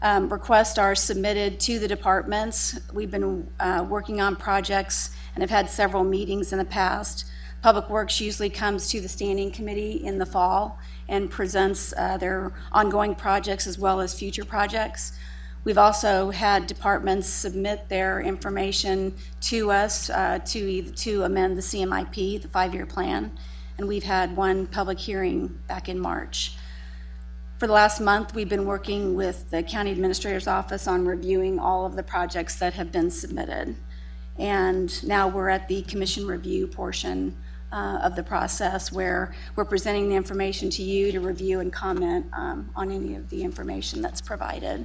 Requests are submitted to the departments. We've been working on projects and have had several meetings in the past. Public Works usually comes to the standing committee in the fall and presents their ongoing projects as well as future projects. We've also had departments submit their information to us to amend the CMIP, the 5-year plan, and we've had one public hearing back in March. For the last month, we've been working with the County Administrator's Office on reviewing all of the projects that have been submitted. And now we're at the commission review portion of the process where we're presenting the information to you to review and comment on any of the information that's provided.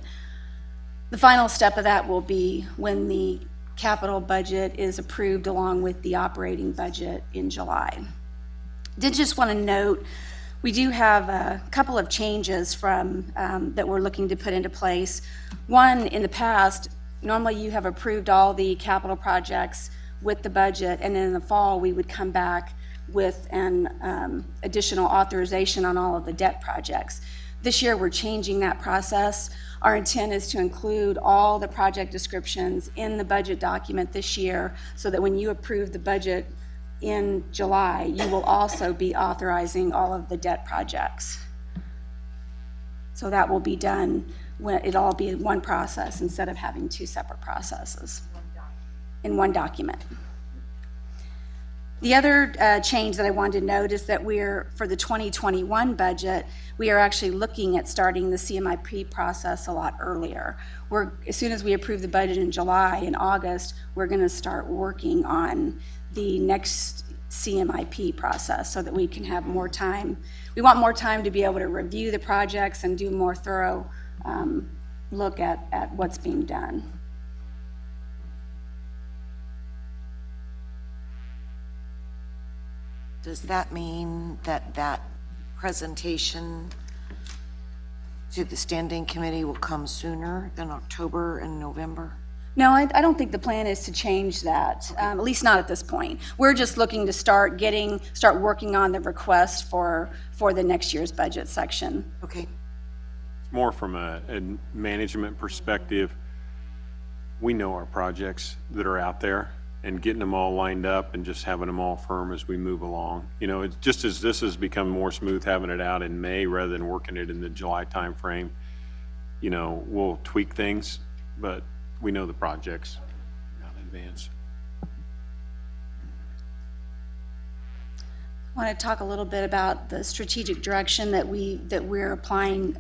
The final step of that will be when the capital budget is approved along with the operating budget in July. Did just want to note, we do have a couple of changes from that we're looking to put into place. One, in the past, normally you have approved all the capital projects with the budget, and then in the fall we would come back with an additional authorization on all of the debt projects. This year we're changing that process. Our intent is to include all the project descriptions in the budget document this year so that when you approve the budget in July, you will also be authorizing all of the debt projects. So that will be done when it'll all be one process instead of having two separate processes in one document. The other change that I wanted to note is that for the 2021 budget, we are actually looking at starting the CMIP process a lot earlier. As soon as we approve the budget in July and August, we're going to start working on the next CMIP process so that we can have more time. We want more time to be able to review the projects and do a more thorough look at what's being done. Does that mean that that presentation to the standing committee will come sooner than October and November? No, I don't think the plan is to change that, okay. At least not at this point. We're just looking to start working on the request for the next year's budget section. Okay. More from a management perspective, we know our projects that are out there, and getting them all lined up and just having them all firm as we move along. You know, it's just as this has become more smooth having it out in May rather than working it in the July timeframe, you know, we'll tweak things, but we know the projects out in advance. I want to talk a little bit about the strategic direction that we're applying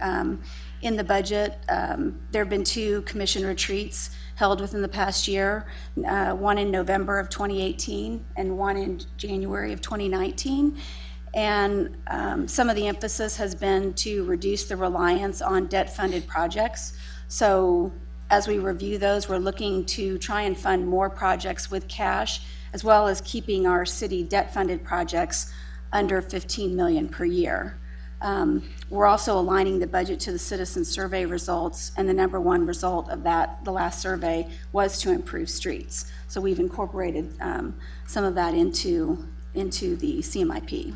in the budget. There have been 2 commission retreats held within the past year, one in November of 2018 and one in January of 2019. And some of the emphasis has been to reduce the reliance on debt-funded projects. So as we review those, we're looking to try and fund more projects with cash, as well as keeping our city debt-funded projects under $15 million per year. We're also aligning the budget to the citizen survey results, and the number 1 result of that, the last survey, was to improve streets. So we've incorporated some of that into the CMIP.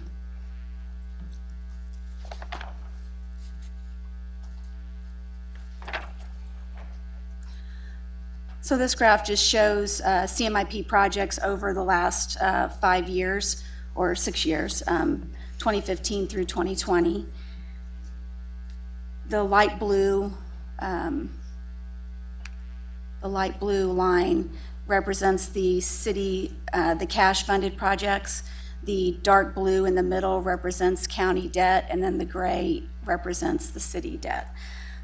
So this graph just shows CMIP projects over the last 5 years or 6 years, 2015 through 2020. The light blue line represents the city, the cash-funded projects. The dark blue in the middle represents county debt, and then the gray represents the city debt.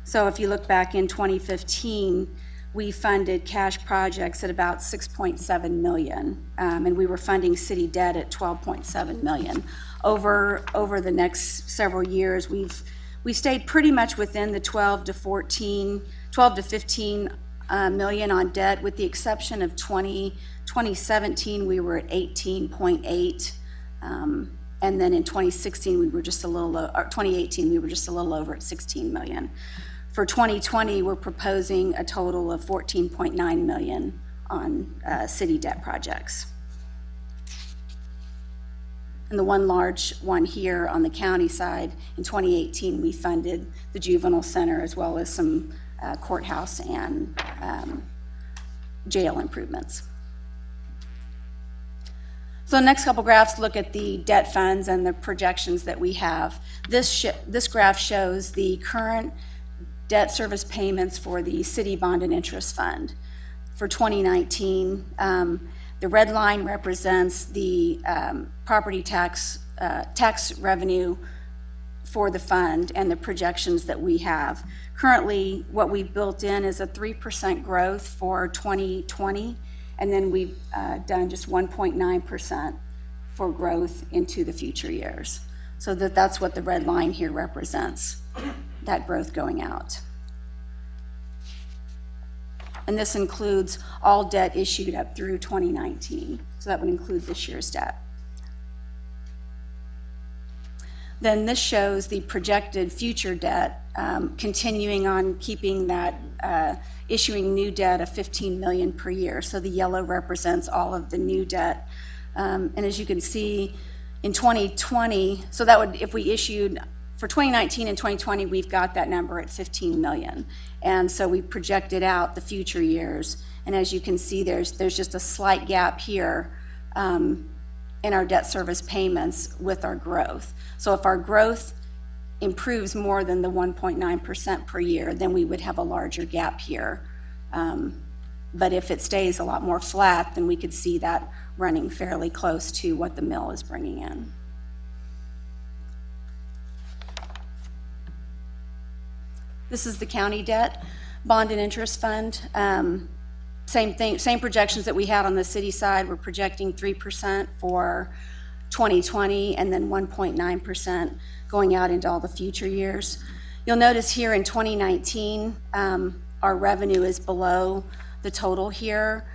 So if you look back in 2015, we funded cash projects at about $6.7 million, and we were funding city debt at $12.7 million. Over the next several years, we stayed pretty much within the 12 to 15 million on debt, with the exception of 2017, we were at 18.8, and then in 2016, we were just a little low, or 2018, we were just a little over at 16 million. For 2020, we're proposing a total of 14.9 million on city debt projects. And the one large one here on the county side, in 2018, we funded the Juvenile Center as well as some courthouse and jail improvements. So the next couple graphs look at the debt funds and the projections that we have. This graph shows the current debt service payments for the city bond and interest fund. For 2019, the red line represents the property tax revenue for the fund and the projections that we have. Currently, what we've built in is a 3% growth for 2020, and then we've done just 1.9% for growth into the future years. So that's what the red line here represents, that growth going out. And this includes all debt issued up through 2019. So that would include this year's debt. Then this shows the projected future debt, continuing on keeping that, issuing new debt of $15 million per year. So the yellow represents all of the new debt. And as you can see, in 2020, so that would, if we issued, for 2019 and 2020, we've got that number at $15 million. And so we projected out the future years. And as you can see, there's just a slight gap here in our debt service payments with our growth. So if our growth improves more than the 1.9% per year, then we would have a larger gap here. But if it stays a lot more flat, then we could see that running fairly close to what the mill is bringing in. This is the county debt, bond and interest fund. Same thing, same projections that we had on the city side. We're projecting 3% for 2020 and then 1.9% going out into all the future years. You'll notice here in 2019, our revenue is below the total here,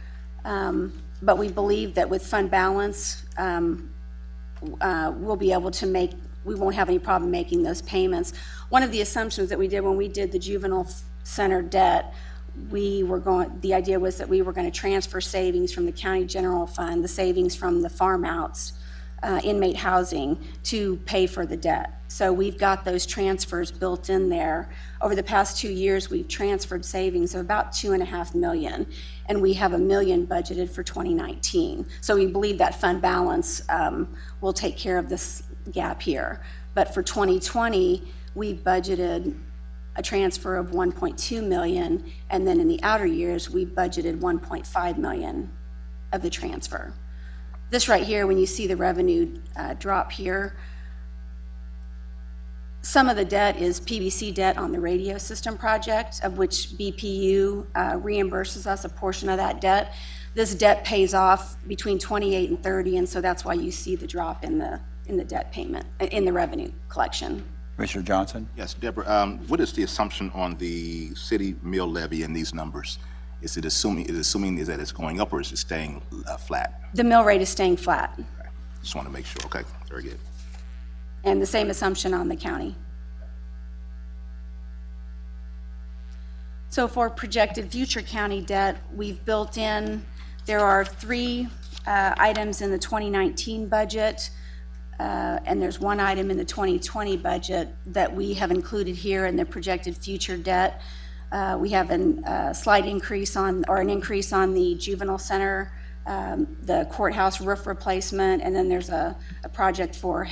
but we believe that with fund balance, we'll be able to we won't have any problem making those payments. One of the assumptions that we did when we did the juvenile center debt, the idea was that we were going to transfer savings from the county general fund, the savings from the farm outs, inmate housing, to pay for the debt. So we've got those transfers built in there. Over the past 2 years, we've transferred savings of about $2.5 million, and we have $1 million budgeted for 2019. So we believe that fund balance will take care of this gap here. But for 2020, we budgeted a transfer of $1.2 million, and then in the outer years, we budgeted $1.5 million of the transfer. This right here, when you see the revenue drop here, some of the debt is PBC debt on the radio system project, of which BPU reimburses us a portion of that debt. This debt pays off between 28 and 30, and so that's why you see the drop in the debt payment, in the revenue collection. Commissioner Johnson? Yes, Deborah, what is the assumption on the city mill levy in these numbers? Is it assuming that it's going up, or is it staying flat? The mill rate is staying flat, Okay. Just want to make sure. Okay, very good. and the same assumption on the county. So for projected future county debt, we've built in, there are 3 items in the 2019 budget, and there's 1 item in the 2020 budget that we have included here in the projected future debt. We have a slight increase an increase on the juvenile center, the courthouse roof replacement, and then there's a project for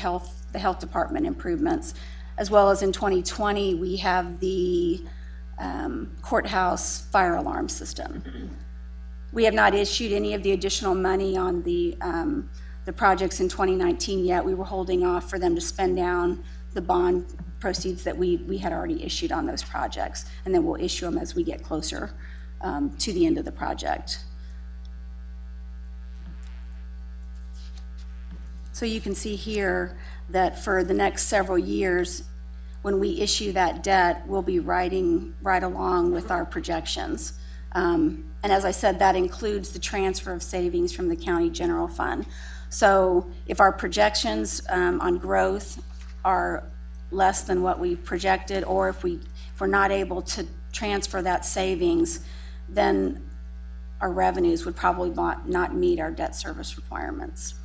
the health department improvements. As well as in 2020, we have the courthouse fire alarm system. We have not issued any of the additional money on the projects in 2019 yet. We were holding off for them to spend down the bond proceeds that we had already issued on those projects, and then we'll issue them as we get closer to the end of the project. So you can see here that for the next several years, when we issue that debt, we'll be riding right along with our projections. And as I said, that includes the transfer of savings from the county general fund. So if our projections on growth are less than what we projected, or if we're not able to transfer that savings, then our revenues would probably not meet our debt service requirements.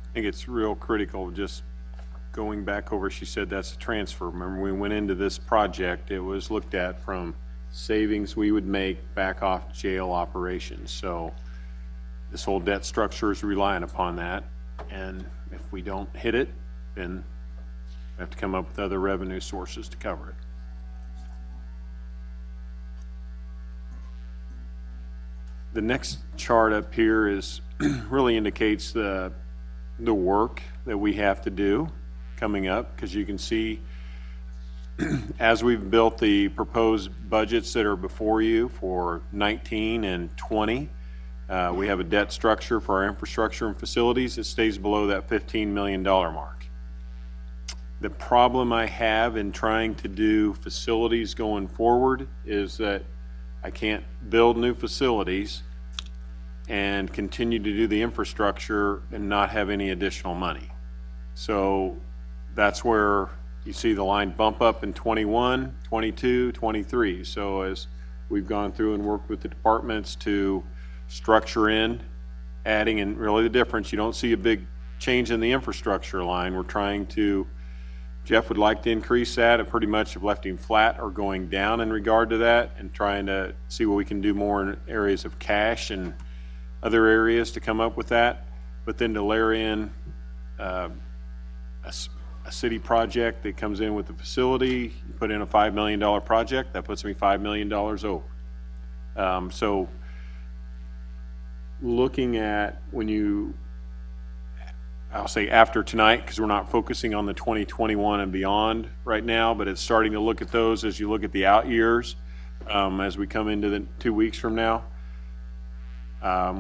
I think it's real critical, just going back over, she said that's a transfer. Remember, we went into this project, it was looked at from savings we would make back off jail operations. So this whole debt structure is reliant upon that. And if we don't hit it, then we have to come up with other revenue sources to cover it. The next chart up here is really indicates the work that we have to do coming up, because you can see as we've built the proposed budgets that are before you for 19 and 20, we have a debt structure for our infrastructure and facilities that stays below that $15 million mark. The problem I have in trying to do facilities going forward is that I can't build new facilities and continue to do the infrastructure and not have any additional money. So that's where you see the line bump up in 21, 22, 23. So as we've gone through and worked with the departments to structure in, adding, and really the difference, you don't see a big change in the infrastructure line. We're trying to, Jeff would like to increase that, and pretty much have left him flat or going down in regard to that, and trying to see what we can do more in areas of cash and other areas to come up with that. But then to layer in a city project that comes in with the facility, you put in a $5 million project, that puts me $5 million over. So looking at when you, I'll say after tonight, because we're not focusing on the 2021 and beyond right now, but it's starting to look at those as you look at the out years as we come into the 2 weeks from now.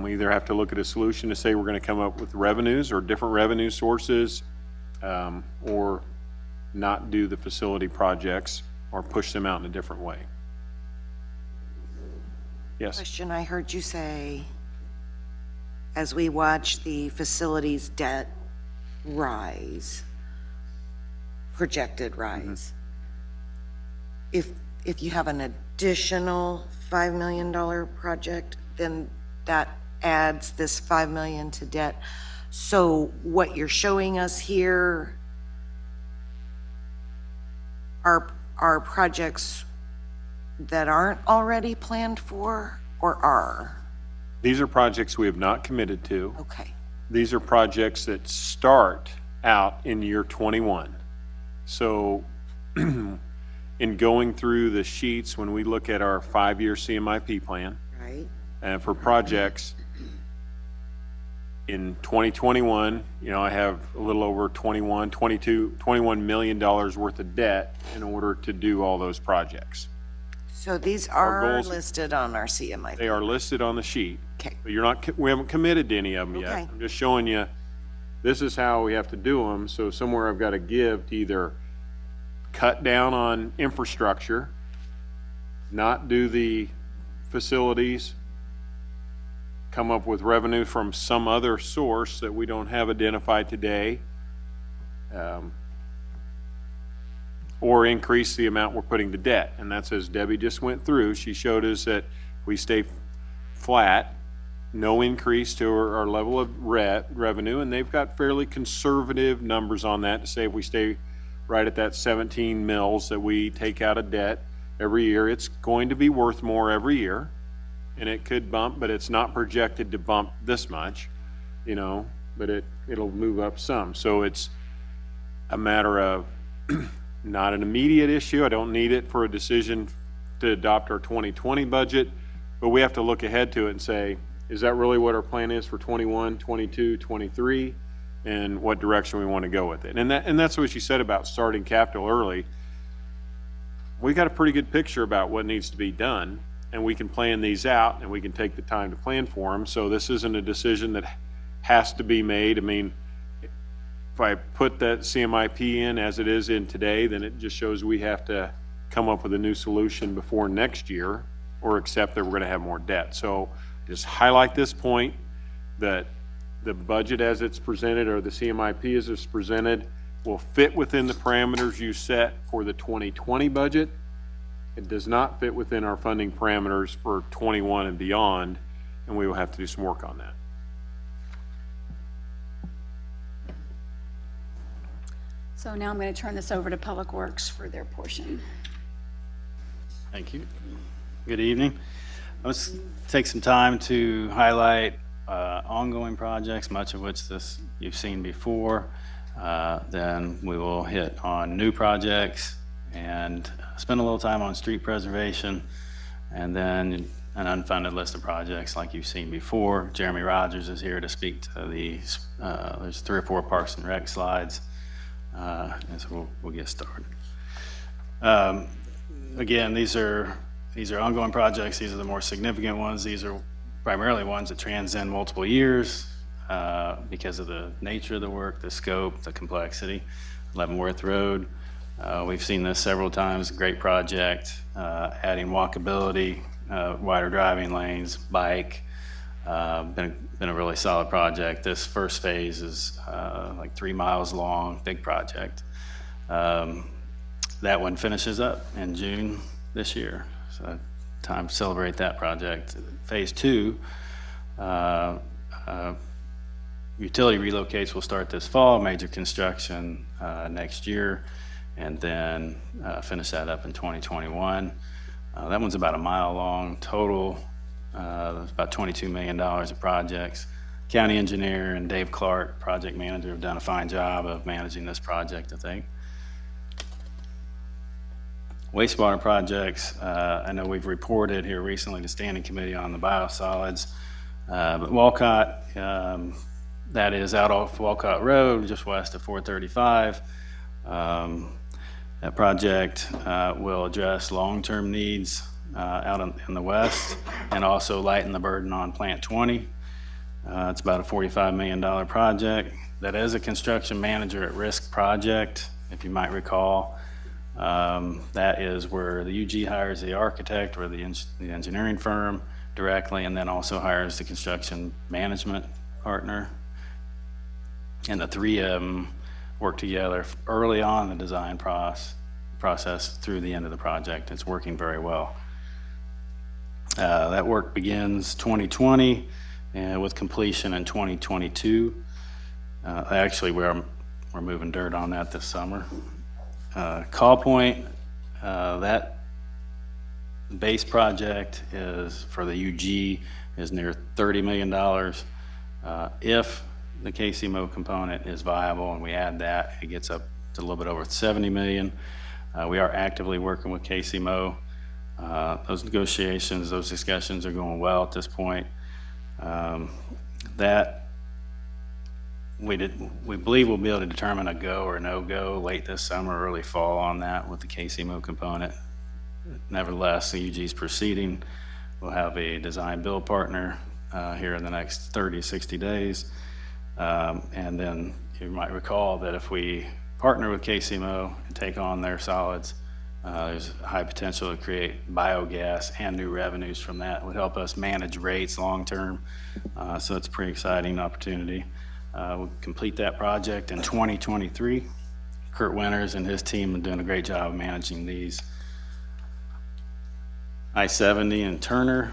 We either have to look at a solution to say we're going to come up with revenues or different revenue sources, or not do the facility projects or push them out in a different way. Yes? Question, I heard you say, as we watch the facilities debt rise, projected rise, if you have an additional $5 million project, then that adds this $5 million to debt. So what you're showing us here are projects that aren't already planned for, or are? These are projects we have not committed to. Okay. These are projects that start out in year 21. So in going through the sheets, when we look at our 5-year CMIP plan, Right. and for projects in 2021, I have a little over 21 million worth of debt in order to do all those projects. So these Our are goals- listed on our CMIP. They are listed on the sheet. Okay. But we haven't committed to any of them yet. Okay. I'm just showing you, this is how we have to do them. So somewhere I've got to give to either cut down on infrastructure, not do the facilities, come up with revenue from some other source that we don't have identified today, or increase the amount we're putting to debt. And that's, as Debbie just went through, she showed us that if we stay flat, no increase to our level of revenue, and they've got fairly conservative numbers on that to say if we stay right at that 17 mils that we take out of debt every year, it's going to be worth more every year, and it could bump, but it's not projected to bump this much, but it'll move up some. So it's a matter of not an immediate issue. I don't need it for a decision to adopt our 2020 budget, but we have to look ahead to it and say, is that really what our plan is for 21, 22, 23, and what direction we want to go with it? And that's what you said about starting capital early. We got a pretty good picture about what needs to be done, and we can plan these out, and we can take the time to plan for them. So this isn't a decision that has to be made. I mean, if I put that CMIP in as it is in today, then it just shows we have to come up with a new solution before next year, or accept that we're going to have more debt. So just highlight this point, that the budget as it's presented, or the CMIP as it's presented, will fit within the parameters you set for the 2020 budget. It does not fit within our funding parameters for 21 and beyond, and we will have to do some work on that. So now I'm going to turn this over to Public Works for their portion. Thank you. Good evening. Let's take some time to highlight ongoing projects, much of which you've seen before. Then we will hit on new projects and spend a little time on street preservation, and then an unfunded list of projects like you've seen before. Jeremy Rogers is here to speak to there's 3 or 4 Parks and Rec slides, and so we'll get started. Again, these are ongoing projects. These are the more significant ones. These are primarily ones that transcend multiple years because of the nature of the work, the scope, the complexity. Leavenworth Road, we've seen this several times. Great project, adding walkability, wider driving lanes, bike. Been a really solid project. This first phase is like 3 miles long, big project. That one finishes up in June this year, so time to celebrate that project. Phase 2, utility relocates will start this fall, major construction next year, and then finish that up in 2021. That one's about 1 mile long total. It's about $22 million of projects. County engineer and Dave Clark, project manager, have done a fine job of managing this project, I think. Wastewater projects, I know we've reported here recently to Standing Committee on the biosolids, but Walcott, that is out off Walcott Road, just west of 435. That project will address long-term needs out in the west and also lighten the burden on Plant 20. It's about a $45 million project. That is a construction manager at risk project, if you might recall. That is where the UG hires the architect or the engineering firm directly, and then also hires the construction management partner. And the 3 of them work together early on in the design process through the end of the project. It's working very well. That work begins 2020 with completion in 2022. Actually, we're moving dirt on that this summer. Call Point, that base project is for the UG is near $30 million. If the KCMO component is viable and we add that, it gets up to a little bit over 70 million. We are actively working with KCMO. Those negotiations, those discussions are going well at this point. We believe we'll be able to determine a go or no go late this summer, early fall on that with the KCMO component. Nevertheless, the UG is proceeding. We'll have a design build partner here in the next 30, 60 days. And then you might recall that if we partner with KCMO and take on their solids, there's a high potential to create biogas and new revenues from that. It would help us manage rates long term. So it's a pretty exciting opportunity. We'll complete that project in 2023. Kurt Winters and his team are doing a great job of managing these. I-70 and Turner.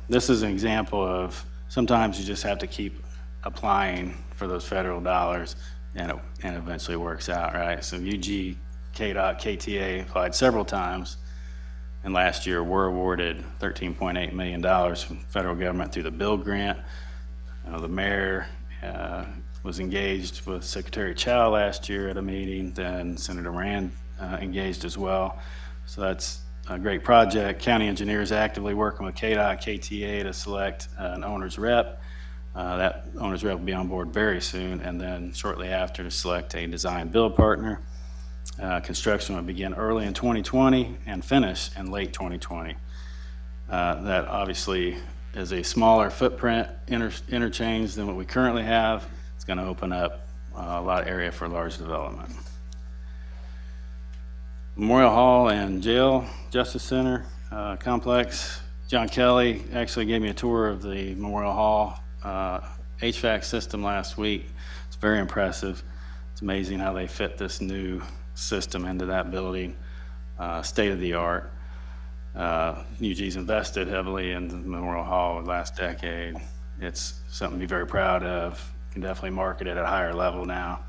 This is an example of sometimes you just have to keep applying for those federal dollars and it eventually works out, right? So UG, KDOT, KTA applied several times, and last year were awarded $13.8 million from the federal government through the Bill Grant. The mayor was engaged with Secretary Chow last year at a meeting, then Senator Rand engaged as well. So that's a great project. County engineers actively working with KDOT, KTA to select an owner's rep. That owner's rep will be on board very soon, and then shortly after to select a design build partner. Construction will begin early in 2020 and finish in late 2020. That obviously is a smaller footprint interchange than what we currently have. It's going to open up a lot of area for large development. Memorial Hall and Jail Justice Center complex. John Kelly actually gave me a tour of the Memorial Hall HVAC system last week. It's very impressive. It's amazing how they fit this new system into that building, state of the art. UG's invested heavily in the Memorial Hall the last decade. It's something to be very proud of. You can definitely market it at a higher level now.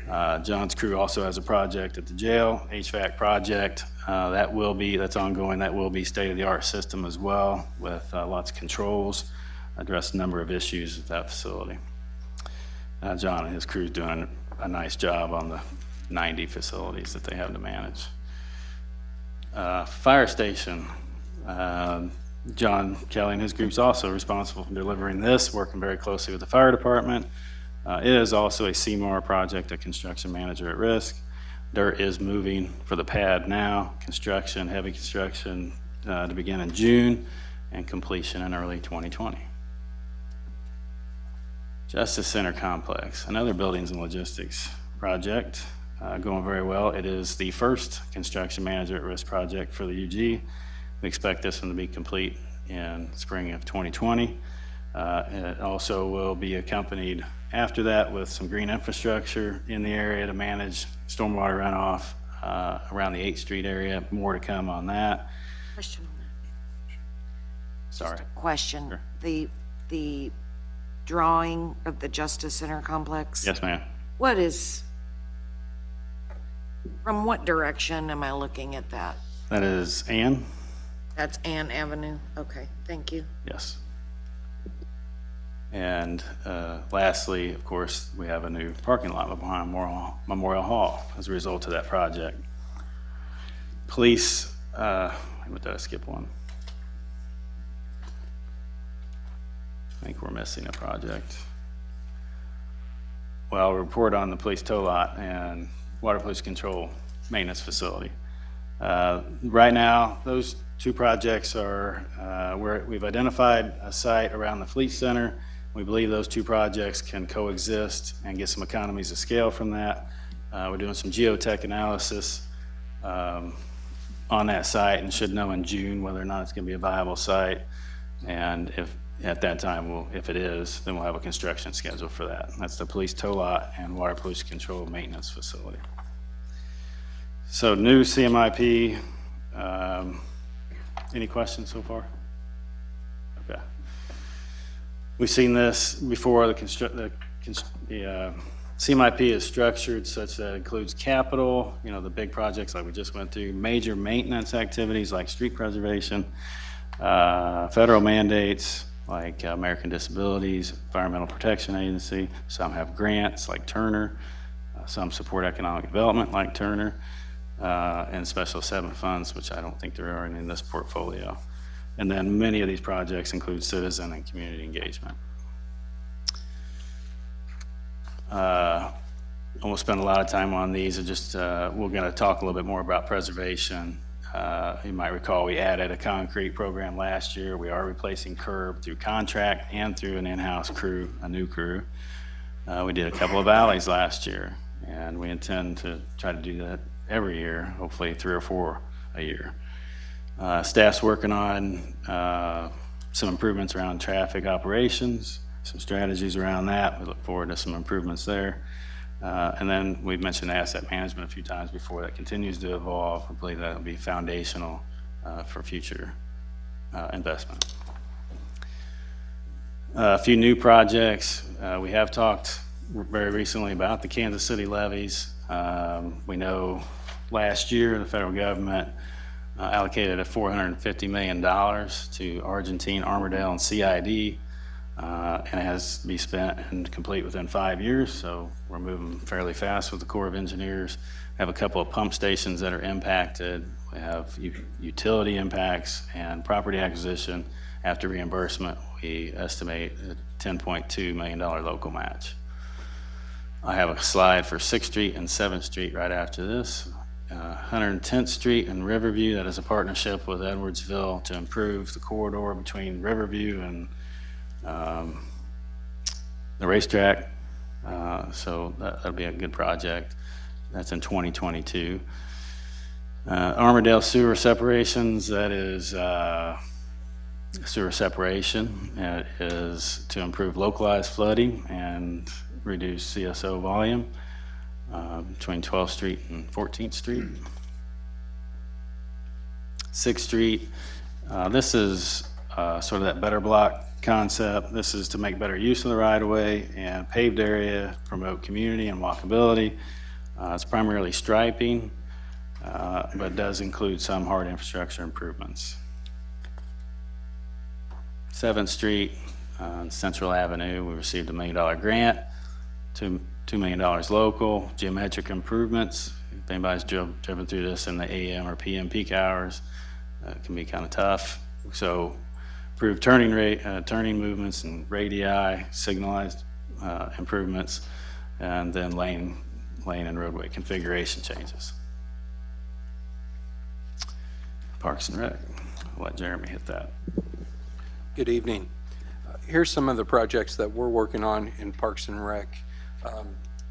John's crew also has a project at the jail, HVAC project. That's ongoing. That will be state-of-the-art system as well, with lots of controls, address a number of issues with that facility. John and his crew is doing a nice job on the 90 facilities that they have to manage. Fire station. John Kelly and his group's also responsible for delivering this, working very closely with the fire department. It is also a CMAR project, a construction manager at risk. Dirt is moving for the pad now, heavy construction to begin in June and completion in early 2020. Justice Center Complex, another buildings and logistics project, going very well. It is the first construction manager at risk project for the UG. We expect this one to be complete in spring of 2020. It also will be accompanied after that with some green infrastructure in the area to manage stormwater runoff around the 8th Street area. More to come on that. Question. Sorry. Question. Sure. The drawing of the Justice Center complex? Yes, ma'am. From what direction am I looking at that? That is Ann? That's Ann Avenue? Okay, thank you. Yes. And lastly, of course, we have a new parking lot behind Memorial Hall as a result of that project. Police, did I skip one? I think we're missing a project. Well, I'll report on the police tow lot and water pollution control maintenance facility. Right now, those two projects are where we've identified a site around the Fleet Center. We believe those two projects can coexist and get some economies of scale from that. We're doing some geotech analysis on that site and should know in June whether or not it's going to be a viable site. And if at that time, if it is, then we'll have a construction schedule for that. That's the police tow lot and water pollution control maintenance facility. So new CMIP. Any questions so far? Okay. We've seen this before. The CMIP is structured such that it includes capital, the big projects like we just went through, major maintenance activities like street preservation, federal mandates like American Disabilities, Environmental Protection Agency. Some have grants like Turner. Some support economic development like Turner. And special assessment funds, which I don't think there are any in this portfolio. And then many of these projects include citizen and community engagement. I won't spend a lot of time on these. We're going to talk a little bit more about preservation. You might recall we added a concrete program last year. We are replacing curb through contract and through an in-house crew, a new crew. We did a couple of alleys last year, and we intend to try to do that every year, hopefully 3 or 4 a year. Staff's working on some improvements around traffic operations, some strategies around that. We look forward to some improvements there. And then we've mentioned asset management a few times before. That continues to evolve. I believe that will be foundational for future investment. A few new projects. We have talked very recently about the Kansas City levees. We know last year the federal government allocated a $450 million to Argentine, Armourdale, and CID, and it has to be spent and complete within 5 years, so we're moving fairly fast with the Corps of Engineers. We have a couple of pump stations that are impacted. We have utility impacts and property acquisition. After reimbursement, we estimate a $10.2 million local match. I have a slide for 6th Street and 7th Street right after this. 110th Street and Riverview, that is a partnership with Edwardsville to improve the corridor between Riverview and the racetrack. So that'll be a good project. That's in 2022. Armourdale sewer separations, that is sewer separation. It is to improve localized flooding and reduce CSO volume between 12th Street and 14th Street. 6th Street, this is sort of that better block concept. This is to make better use of the right-of-way and paved area, promote community and walkability. It's primarily striping, but does include some hard infrastructure improvements. 7th Street, Central Avenue, we received $1 million grant, $2 million local, geometric improvements. If anybody's driven through this in the AM or PM peak hours, it can be kind of tough. So improved turning movements and radii, signalized improvements, and then lane and roadway configuration changes. Parks and Rec, I'll let Jeremy hit that. Good evening. Here's some of the projects that we're working on in Parks and Rec.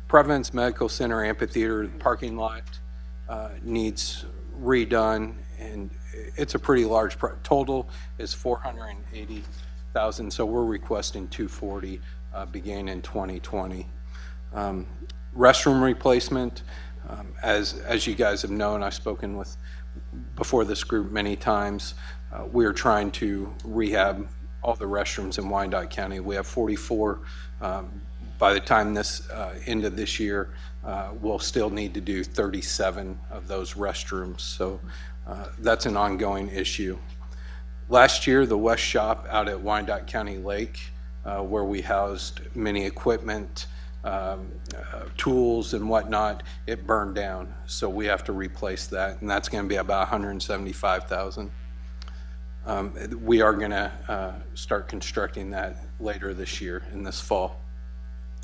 Providence Medical Center Amphitheater parking lot needs redone, and it's a pretty large total is $480,000, so we're requesting $240 beginning in 2020. Restroom replacement, as you guys have known, I've spoken with before this group many times. We're trying to rehab all the restrooms in Wyandotte County. We have 44. By the time this end of this year, we'll still need to do 37 of those restrooms. So that's an ongoing issue. Last year, the West Shop out at Wyandotte County Lake, where we housed many equipment, tools and whatnot, it burned down. So we have to replace that, and that's going to be about $175,000. We are going to start constructing that later this year, in this fall.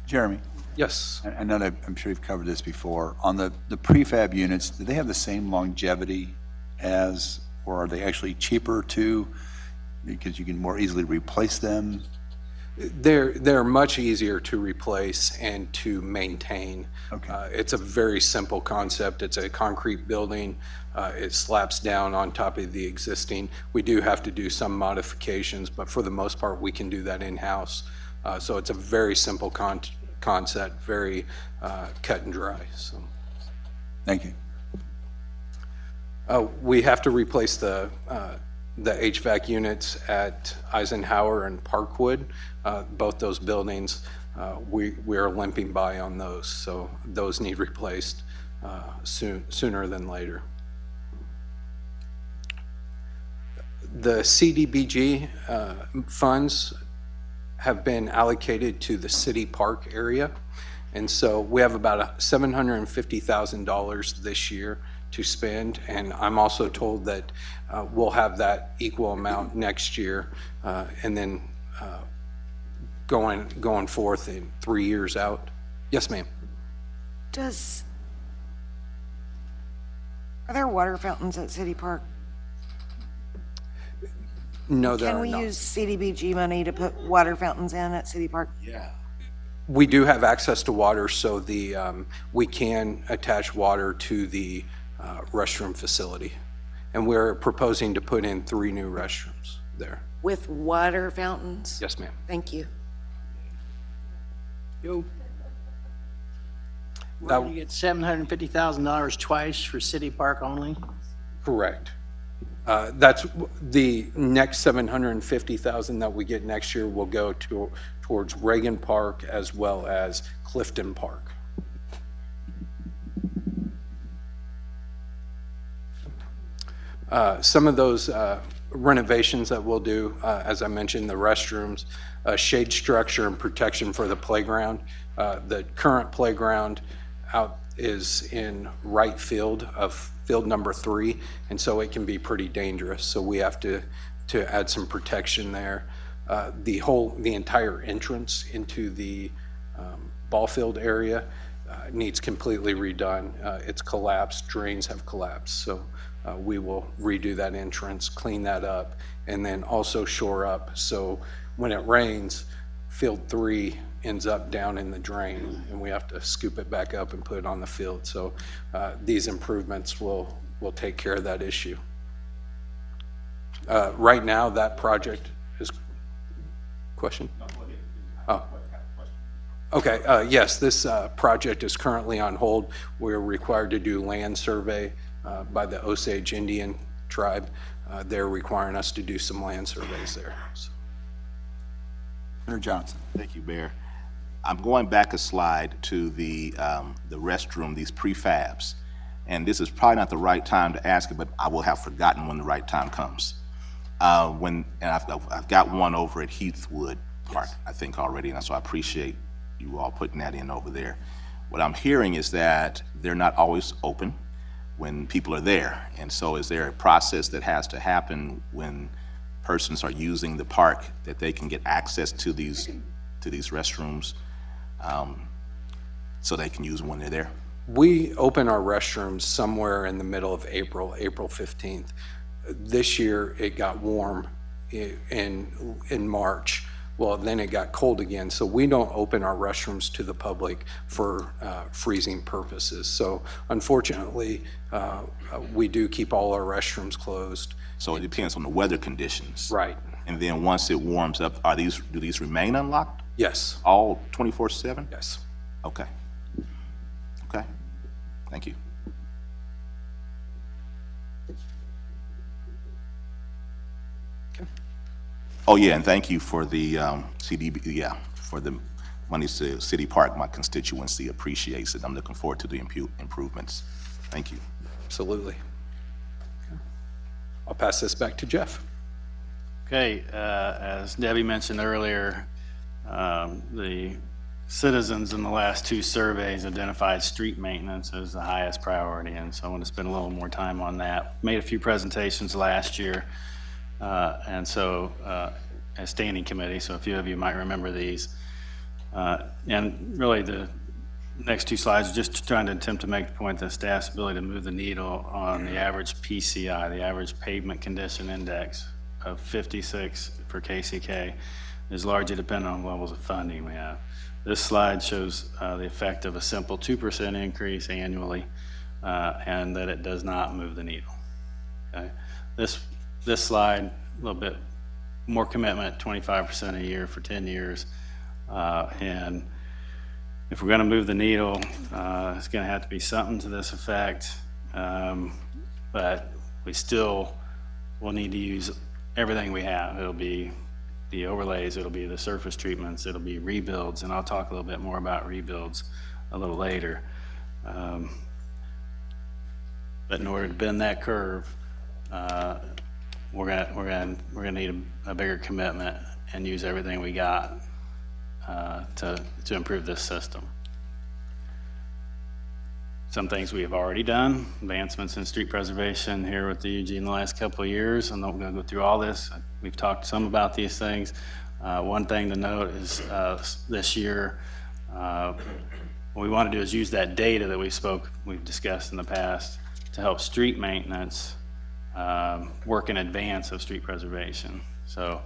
Jeremy, Yes. I know that I'm sure you've covered this before. On the prefab units, do they have the same longevity as, or are they actually cheaper too, because you can more easily replace them? They're much easier to replace and to maintain. Okay. It's a very simple concept. It's a concrete building. It slaps down on top of the existing. We do have to do some modifications, but for the most part, we can do that in-house. So it's a very simple concept, very cut and dry. So. Thank you. We have to replace the HVAC units at Eisenhower and Parkwood. Both those buildings, we are limping by on those, so those need replaced sooner than later. The CDBG funds have been allocated to the city park area, and so we have about $750,000 this year to spend, and I'm also told that we'll have that equal amount next year, and then going forth in 3 years out. Yes, ma'am. Are there water fountains at City Park? No, there Can are we not. use CDBG money to put water fountains in at City Park? Yeah. We do have access to water, so we can attach water to the restroom facility. And we're proposing to put in 3 new restrooms there. With water fountains? Yes, ma'am. Thank you. We're That- going to get $750,000 twice for City Park only? Correct. That's the next $750,000 that we get next year will go towards Reagan Park as well as Clifton Park. Some of those renovations that we'll do, as I mentioned, the restrooms, shade structure and protection for the playground. The current playground out is in right field of field number 3, and so it can be pretty dangerous. So we have to add some protection there. The entire entrance into the ball field area needs completely redone. It's collapsed, drains have collapsed, so we will redo that entrance, clean that up, and then also shore up. So when it rains, field 3 ends up down in the drain, and we have to scoop it back up and put it on the field. So these improvements will take care of that issue. Right now, that project is, question? Oh. Okay, yes, this project is currently on hold. We're required to do land survey by the Osage Indian tribe. They're requiring us to do some land surveys there. So. Senator Johnson. Thank you, Mayor. I'm going back a slide to the restroom, these prefabs. And this is probably not the right time to ask it, but I will have forgotten when the right time comes. And I've got one over at Heathwood Park, I think already, and so I appreciate you all putting that in over there. What I'm hearing is that they're not always open when people are there. And so is there a process that has to happen when persons are using the park that they can get access to these restrooms so they can use them when they're there? We open our restrooms somewhere in the middle of April 15th. This year, it got warm in March. Well, then it got cold again, so we don't open our restrooms to the public for freezing purposes. So unfortunately, we do keep all our restrooms closed. So it depends on the weather conditions. Right. And then once it warms up, do these remain unlocked? Yes. All 24/7? Yes. Okay. Okay. Thank you. Oh, yeah, and thank you for the CDB, for the monies to City Park. My constituency appreciates it. I'm looking forward to the improvements. Thank you. Absolutely. I'll pass this back to Jeff. Okay, as Debbie mentioned earlier, the citizens in the last two surveys identified street maintenance as the highest priority, and so I want to spend a little more time on that. Made a few presentations last year, and so a standing committee, so a few of you might remember these. And really the next two slides are just trying to attempt to make the point that staff's ability to move the needle on the average PCI, the average pavement condition index of 56 for KCK, is largely dependent on levels of funding we have. This slide shows the effect of a simple 2% increase annually, and that it does not move the needle. Okay? This slide, a little bit more commitment, 25% a year for 10 years. And if we're going to move the needle, it's going to have to be something to this effect. But we still will need to use everything we have. It'll be the overlays, it'll be the surface treatments, it'll be rebuilds, and I'll talk a little bit more about rebuilds a little later. But in order to bend that curve, we're gonna need a bigger commitment and use everything we got to improve this system. Some things we have already done, advancements in street preservation here with the UG in the last couple of years. I'm not going to go through all this. We've talked some about these things. One thing to note is this year, what we want to do is use that data that we've discussed in the past to help street maintenance work in advance of street preservation. So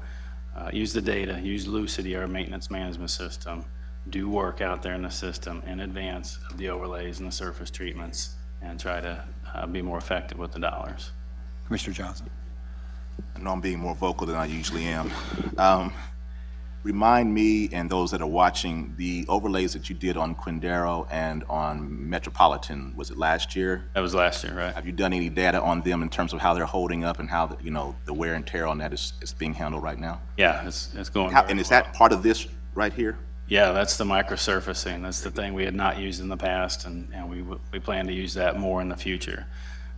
use the data, use Lucity, our maintenance management system, do work out there in the system in advance of the overlays and the surface treatments, and try to be more effective with the dollars. Commissioner Johnson. I know I'm being more vocal than I usually am. Remind me and those that are watching, the overlays that you did on Quindaro and on Metropolitan, was it last year? That was last year, right? Have you done any data on them in terms of how they're holding up and how the wear and tear on that is being handled right now? Yeah, it's going And is that part of this right here? Yeah, that's the microsurfacing. That's the thing we had not used in the past, and we plan to use that more in the future.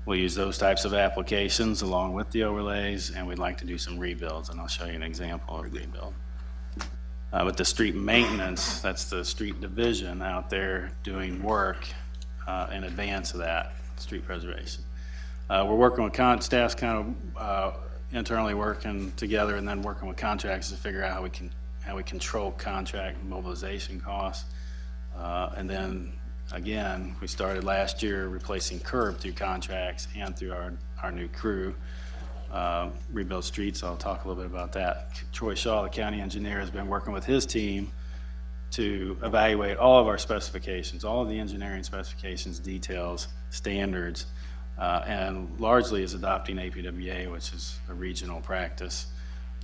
We'll use those types of applications along with the overlays, and we'd like to do some rebuilds, and I'll show you an example of a rebuild. With the street maintenance, that's the street division out there doing work in advance of that street preservation. We're working with staff's kind of internally working together, and then working with contractors to figure out how we control contract mobilization costs. And then again, we started last year replacing curb through contracts and through our new crew. Rebuild streets, I'll talk a little bit about that. Troy Shaw, the county engineer, has been working with his team to evaluate all of our specifications, all of the engineering specifications, details, standards, and largely is adopting APWA, which is a regional practice.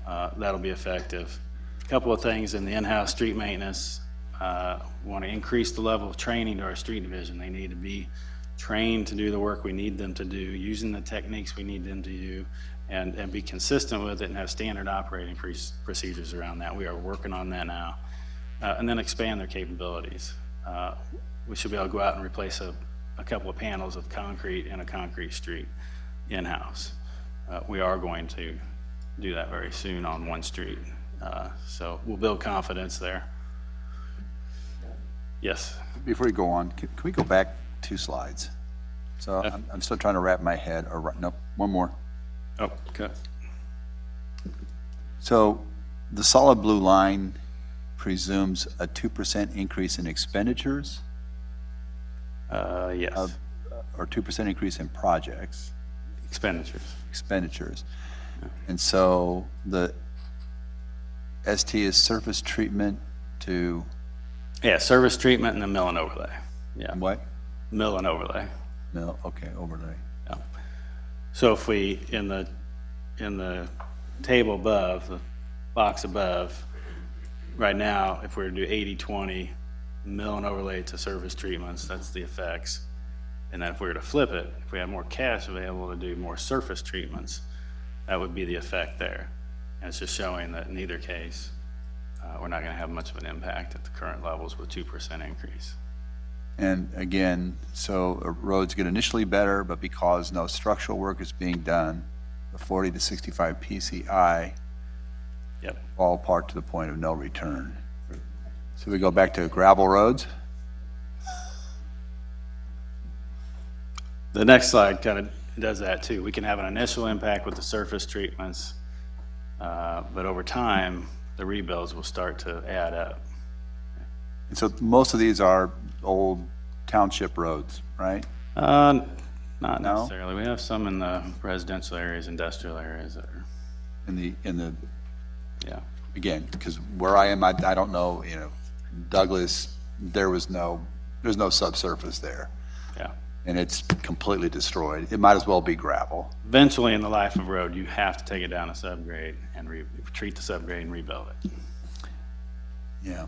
That'll be effective. A couple of things in the in-house street maintenance. We want to increase the level of training to our street division. They need to be trained to do the work we need them to do, using the techniques we need them to do, and be consistent with it and have standard operating procedures around that. We are working on that now. And then expand their capabilities. We should be able to go out and replace a couple of panels of concrete in a concrete street in-house. We are going to do that very soon on one street. So we'll build confidence there. Yes. Before you go on, can we go back 2 slides? So I'm still trying to wrap my head, no, one more. Oh, okay. So the solid blue line presumes a 2% increase in expenditures Yes. or 2% increase in projects, Expenditures. And so the ST is surface treatment to Yeah, service treatment and then mill and overlay. Yeah, what? mill and overlay. No, okay, overlay. Yeah. So if we, in the table above, the box above, right now, if we were to do 80-20, mill and overlay to surface treatments, that's the effects. And then if we were to flip it, if we had more cash available to do more surface treatments, that would be the effect there. And it's just showing that in either case, we're not gonna have much of an impact at the current levels with 2% increase. And again, so roads get initially better, but because no structural work is being done, the 40 to 65 PCI Yep. ballpark to the point of no return. So we go back to gravel roads. The next slide kind of does that too. We can have an initial impact with the surface treatments, but over time, the rebuilds will start to add up. And so most of these are old township roads, right? Not No? necessarily. We have some in the residential areas, industrial areas that are, In the yeah. again, because where I am, I don't know, Douglas, there's no subsurface there, Yeah. and it's completely destroyed. It might as well be gravel. Eventually, in the life of road, you have to take it down a subgrade and treat the subgrade and rebuild it. Yeah.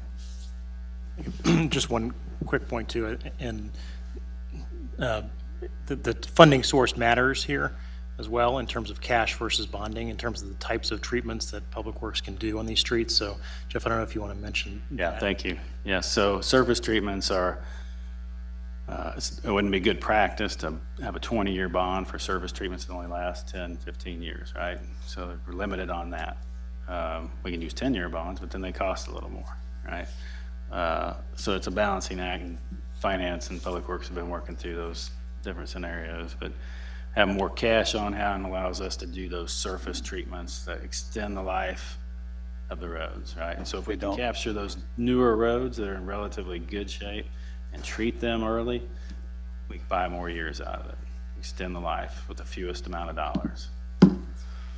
Just one quick point to it, and the funding source matters here as well in terms of cash versus bonding, in terms of the types of treatments that Public Works can do on these streets. So Jeff, I don't know if you want to mention. Yeah, thank you. Yeah, so surface treatments are, it wouldn't be good practice to have a 20-year bond for surface treatments that only last 10, 15 years, right? So we're limited on that. We can use 10-year bonds, but then they cost a little more, right? So it's a balancing act, and finance and Public Works have been working through those different scenarios, but having more cash on hand allows us to do those surface treatments that extend the life of the roads, right? And so if we can capture those newer roads that are in relatively good shape and treat them early, we can buy more years out of it, extend the life with the fewest amount of dollars.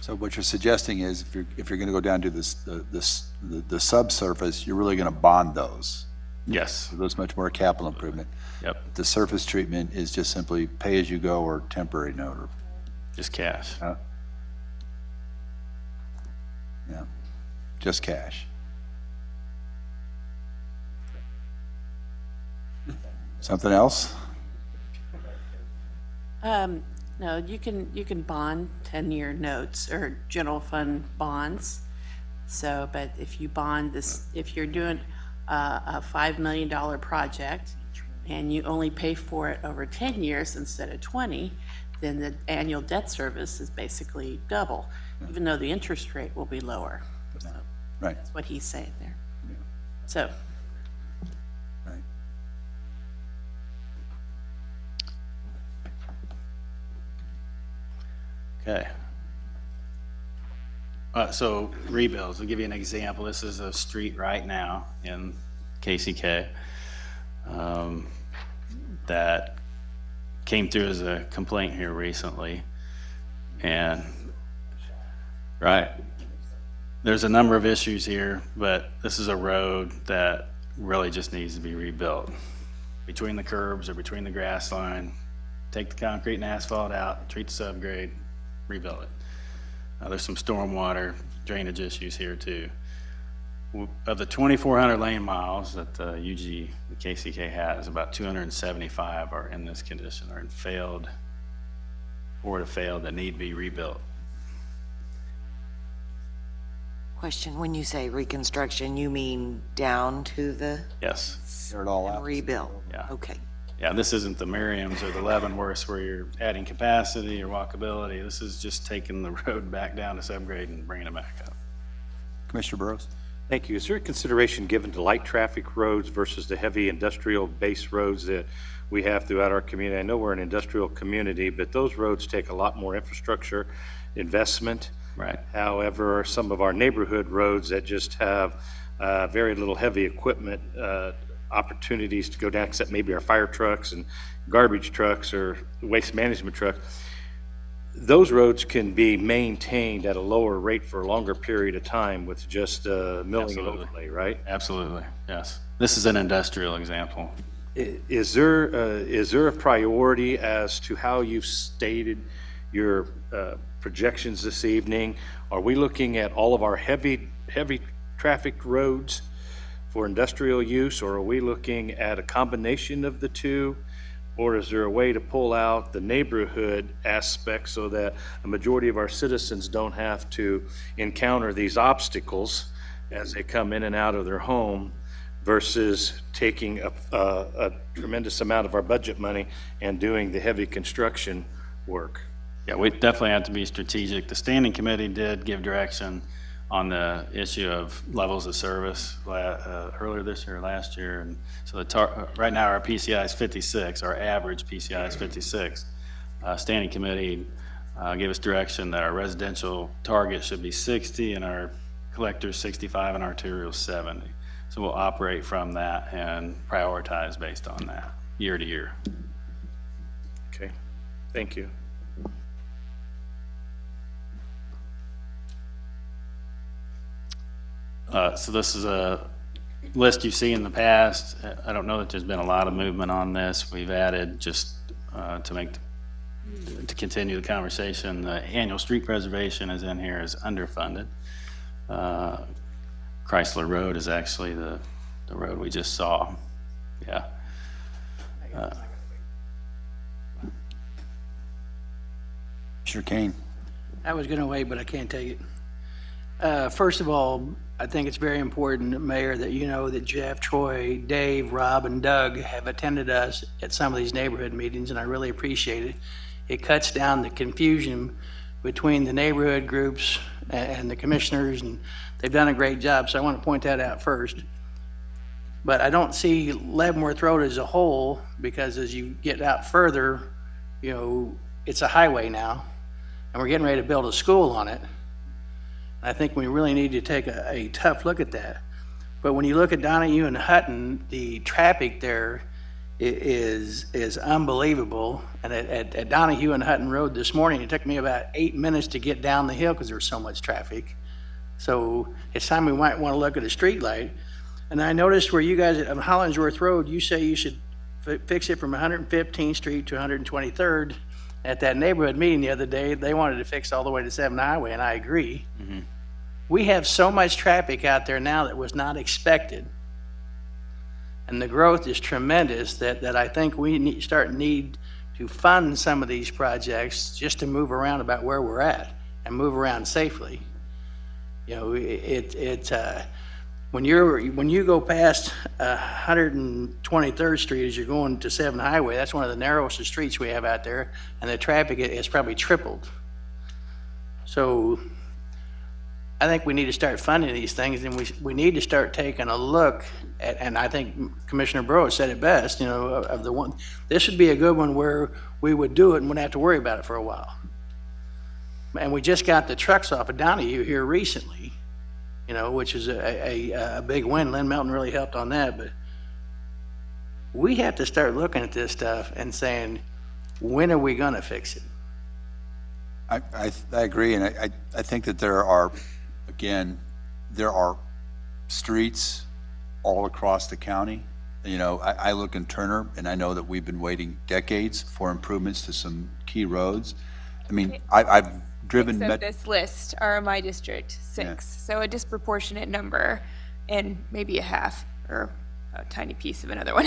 So what you're suggesting is if you're going to go down to the subsurface, you're really going to bond those. Yes. So those much more capital improvement. Yep, The surface treatment is just simply pay as you go or temporary note. Or, just cash. yeah, just cash. Something else? No, you can bond 10-year notes or general fund bonds. So, but if you bond this, if you're doing a $5 million project and you only pay for it over 10 years instead of 20, then the annual debt service is basically double, even though the interest rate will be lower. So Right. that's what he's saying there. So, Right. Okay. So rebuilds, I'll give you an example. This is a street right now in KCK that came through as a complaint here recently. And, right, there's a number of issues here, but this is a road that really just needs to be rebuilt. Between the curbs or between the grass line, take the concrete and asphalt out, treat the subgrade, rebuild it. There's some stormwater drainage issues here too. Of the 2,400 lane miles that the UG, the KCK has, about 275 are in this condition, are in failed or have failed that need to be rebuilt. Question, when you say reconstruction, you mean down to the Yes. Tear it all out. rebuild? Yeah. Okay. Yeah, this isn't the Merriams or the Leavenworths where you're adding capacity or walkability. This is just taking the road back down to subgrade and bringing it back up. Commissioner Burrows? Thank you. Is there consideration given to light traffic roads versus the heavy industrial base roads that we have throughout our community? I know we're an industrial community, but those roads take a lot more infrastructure investment. Right. However, some of our neighborhood roads that just have very little heavy equipment opportunities to go down, except maybe our fire trucks and garbage trucks or waste management trucks, those roads can be maintained at a lower rate for a longer period of time with just milling and overlay, right? Absolutely, yes. This is an industrial example. Is there a priority as to how you've stated your projections this evening? Are we looking at all of our heavy traffic roads for industrial use, or are we looking at a combination of the two? Or is there a way to pull out the neighborhood aspect so that a majority of our citizens don't have to encounter these obstacles as they come in and out of their home versus taking a tremendous amount of our budget money and doing the heavy construction work? Yeah, we definitely have to be strategic. The standing committee did give direction on the issue of levels of service earlier this year, last year. And so right now our PCI is 56, our average PCI is 56. Standing committee gave us direction that our residential target should be 60 and our collectors 65 and arterial 70. So we'll operate from that and prioritize based on that year to year. Okay, thank you. So this is a list you've seen in the past. I don't know that there's been a lot of movement on this. We've added just to continue the conversation, the annual street preservation is in here as underfunded. Chrysler Road is actually the road we just saw. Yeah. Commissioner Kane? I was going to wait, but I can't take it. First of all, I think it's very important, Mayor, that you know that Jeff, Troy, Dave, Rob, and Doug have attended us at some of these neighborhood meetings, and I really appreciate it. It cuts down the confusion between the neighborhood groups and the commissioners, and they've done a great job, so I want to point that out first. But I don't see Leavenworth Road as a whole, because as you get out further, you know, it's a highway now, and we're getting ready to build a school on it. I think we really need to take a tough look at that. But when you look at Donahue and Hutton, the traffic there is unbelievable. And at Donahue and Hutton Road this morning, it took me about 8 minutes to get down the hill because there was so much traffic. So it's time we might want to look at a street light. And I noticed where you guys at Hollingsworth Road, you say you should fix it from 115th Street to 123rd. At that neighborhood meeting the other day, they wanted to fix all the way to 7th Highway, and I agree. Mm-hmm. We have so much traffic out there now that was not expected. And the growth is tremendous that I think we need to fund some of these projects just to move around about where we're at and move around safely. You know, when you go past 123rd Street as you're going to 7th Highway, that's one of the narrowest streets we have out there, and the traffic is probably tripled. So I think we need to start funding these things, and we need to start taking a look at, and I think Commissioner Burrows said it best, you know, of the one, this would be a good one where we would do it and wouldn't have to worry about it for a while. And we just got the trucks off of Donahue here recently, you know, which is a big win. Lynn Melton really helped on that, but we have to start looking at this stuff and saying, when are we gonna fix it? I agree, and I think that there are streets all across the county. You know, I look in Turner, and I know that we've been waiting decades for improvements to some key roads. I mean, I've driven. Of this list are in my district, 6. Yeah. So a disproportionate number, and maybe a half or a tiny piece of another one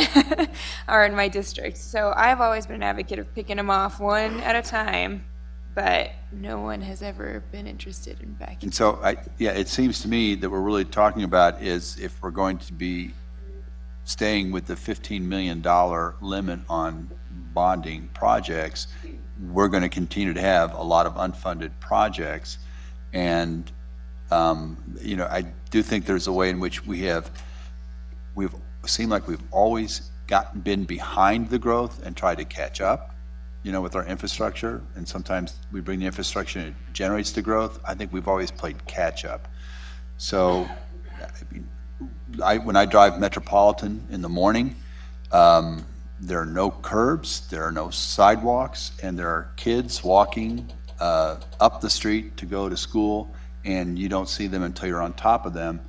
are in my district. So I've always been an advocate of picking them off one at a time, but no one has ever been interested in backing. And so, it seems to me that we're really talking about is if we're going to be staying with the $15 million limit on bonding projects, we're going to continue to have a lot of unfunded projects. And, I do think there's a way in which we've seemed like we've always been behind the growth and tried to catch up, with our infrastructure. And sometimes we bring the infrastructure and it generates the growth. I think we've always played catch up. So when I drive Metropolitan in the morning, there are no curbs, there are no sidewalks, and there are kids walking up the street to go to school, and you don't see them until you're on top of them.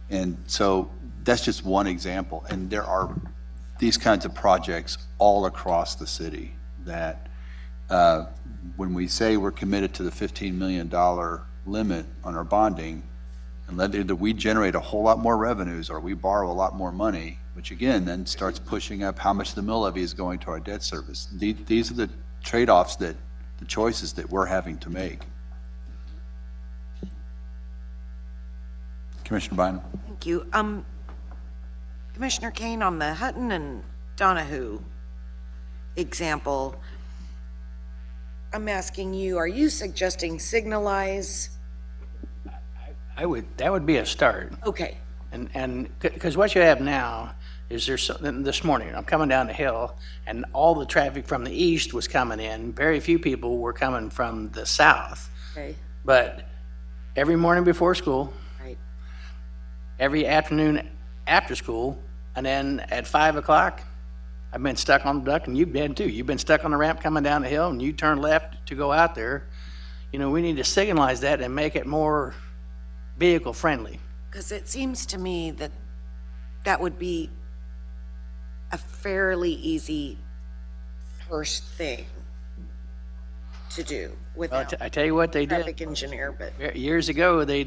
And so that's just one example. And there are these kinds of projects all across the city that when we say we're committed to the $15 million limit on our bonding, and either we generate a whole lot more revenues or we borrow a lot more money, which again then starts pushing up how much the mill levy is going to our debt service. These are the trade-offs, the choices that we're having to make. Commissioner Bynum. Thank you. Commissioner Kane, on the Hutton and Donahue example, I'm asking you, are you suggesting signalize? That would be a start. Okay. And because what you have now is this morning, I'm coming down the hill and all the traffic from the east was coming in. Very few people were coming from the south. Okay. But every morning before school, Right. every afternoon after school, and then at 5 o'clock, I've been stuck on the duck, and you've been too. You've been stuck on the ramp coming down the hill, and you turn left to go out there. We need to signalize that and make it more vehicle friendly. Because it seems to me that that would be a fairly easy first thing to do without I tell you what they traffic did engineer, but years ago. They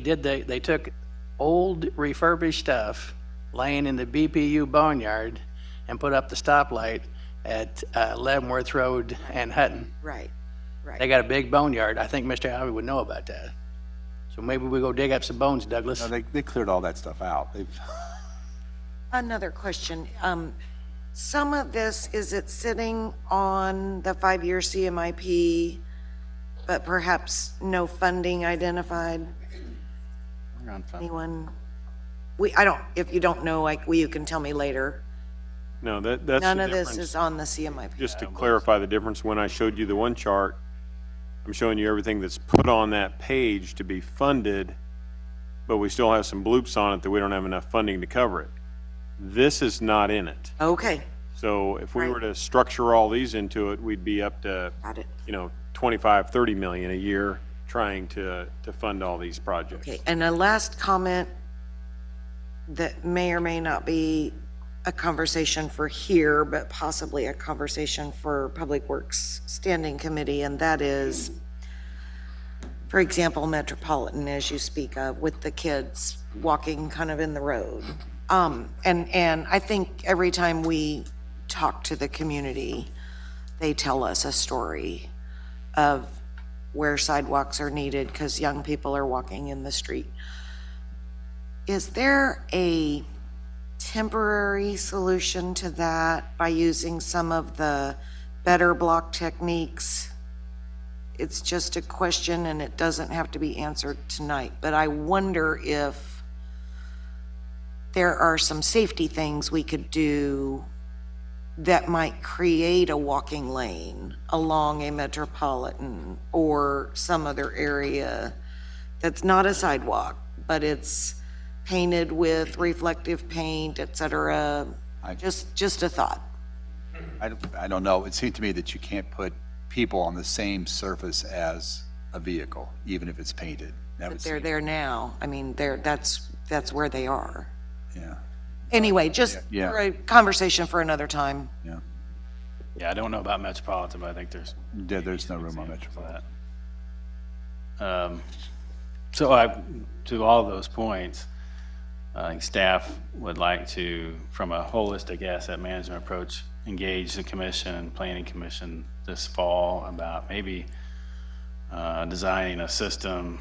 took old refurbished stuff laying in the BPU boneyard and put up the stoplight at Leavenworth Road and Hutton. right. They got a big boneyard. I think Mr. Howey would know about that. So maybe we go dig up some bones, Douglas. No, they cleared all that stuff out. Another question. Some of this, is it sitting on the 5-year CMIP, but perhaps no funding identified? Anyone? If you don't know, you can tell me later. No, that's the None of this difference. is on the CMIP. Just to clarify the difference, when I showed you the one chart, I'm showing you everything that's put on that page to be funded, but we still have some bloops on it that we don't have enough funding to cover it. This is not in it. Okay, So if we Right. were to structure all these into it, we'd be up to, got it. 25, 30 million a year trying to fund all these projects. Okay, and a last comment that may or may not be a conversation for here, but possibly a conversation for Public Works Standing Committee, and that is, for example, Metropolitan, as you speak of, with the kids walking kind of in the road. And I think every time we talk to the community, they tell us a story of where sidewalks are needed because young people are walking in the street. Is there a temporary solution to that by using some of the better block techniques? It's just a question and it doesn't have to be answered tonight, but I wonder if there are some safety things we could do that might create a walking lane along a Metropolitan or some other area that's not a sidewalk, but it's painted with reflective paint, et cetera. Just a thought. I don't know. It seemed to me that you can't put people on the same surface as a vehicle, even if it's painted. But they're there now. I mean, that's where they are. Yeah, Anyway, just Yeah. for a conversation for another time. yeah. Yeah, I don't know about Metropolitan, but I think there's There's no room on Metropolitan. that. To all those points, I think staff would like to, from a holistic asset management approach, engage the commission and planning commission this fall about maybe designing a system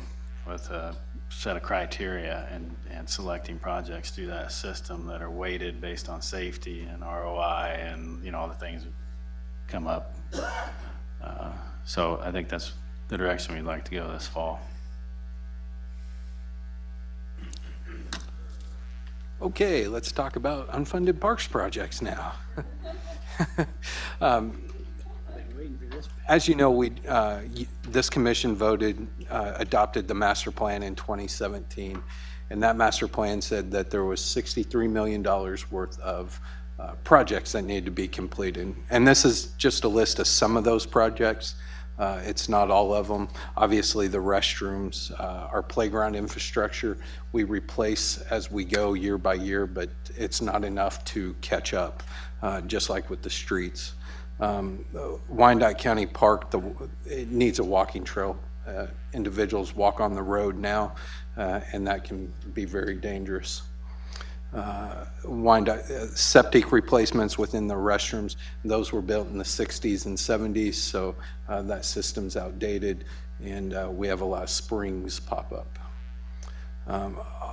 with a set of criteria and selecting projects through that system that are weighted based on safety and ROI and, you know, all the things that come up. So I think that's the direction we'd like to go this fall. Okay, let's talk about unfunded parks projects now. As you know, this commission adopted the master plan in 2017, and that master plan said that there was $63 million worth of projects that needed to be completed. And this is just a list of some of those projects. It's not all of them. Obviously, the restrooms, our playground infrastructure, we replace as we go year by year, but it's not enough to catch up, just like with the streets. Wyandotte County Park, it needs a walking trail. Individuals walk on the road now, and that can be very dangerous. Septic replacements within the restrooms, those were built in the 60s and 70s, so that system's outdated, and we have a lot of springs pop up.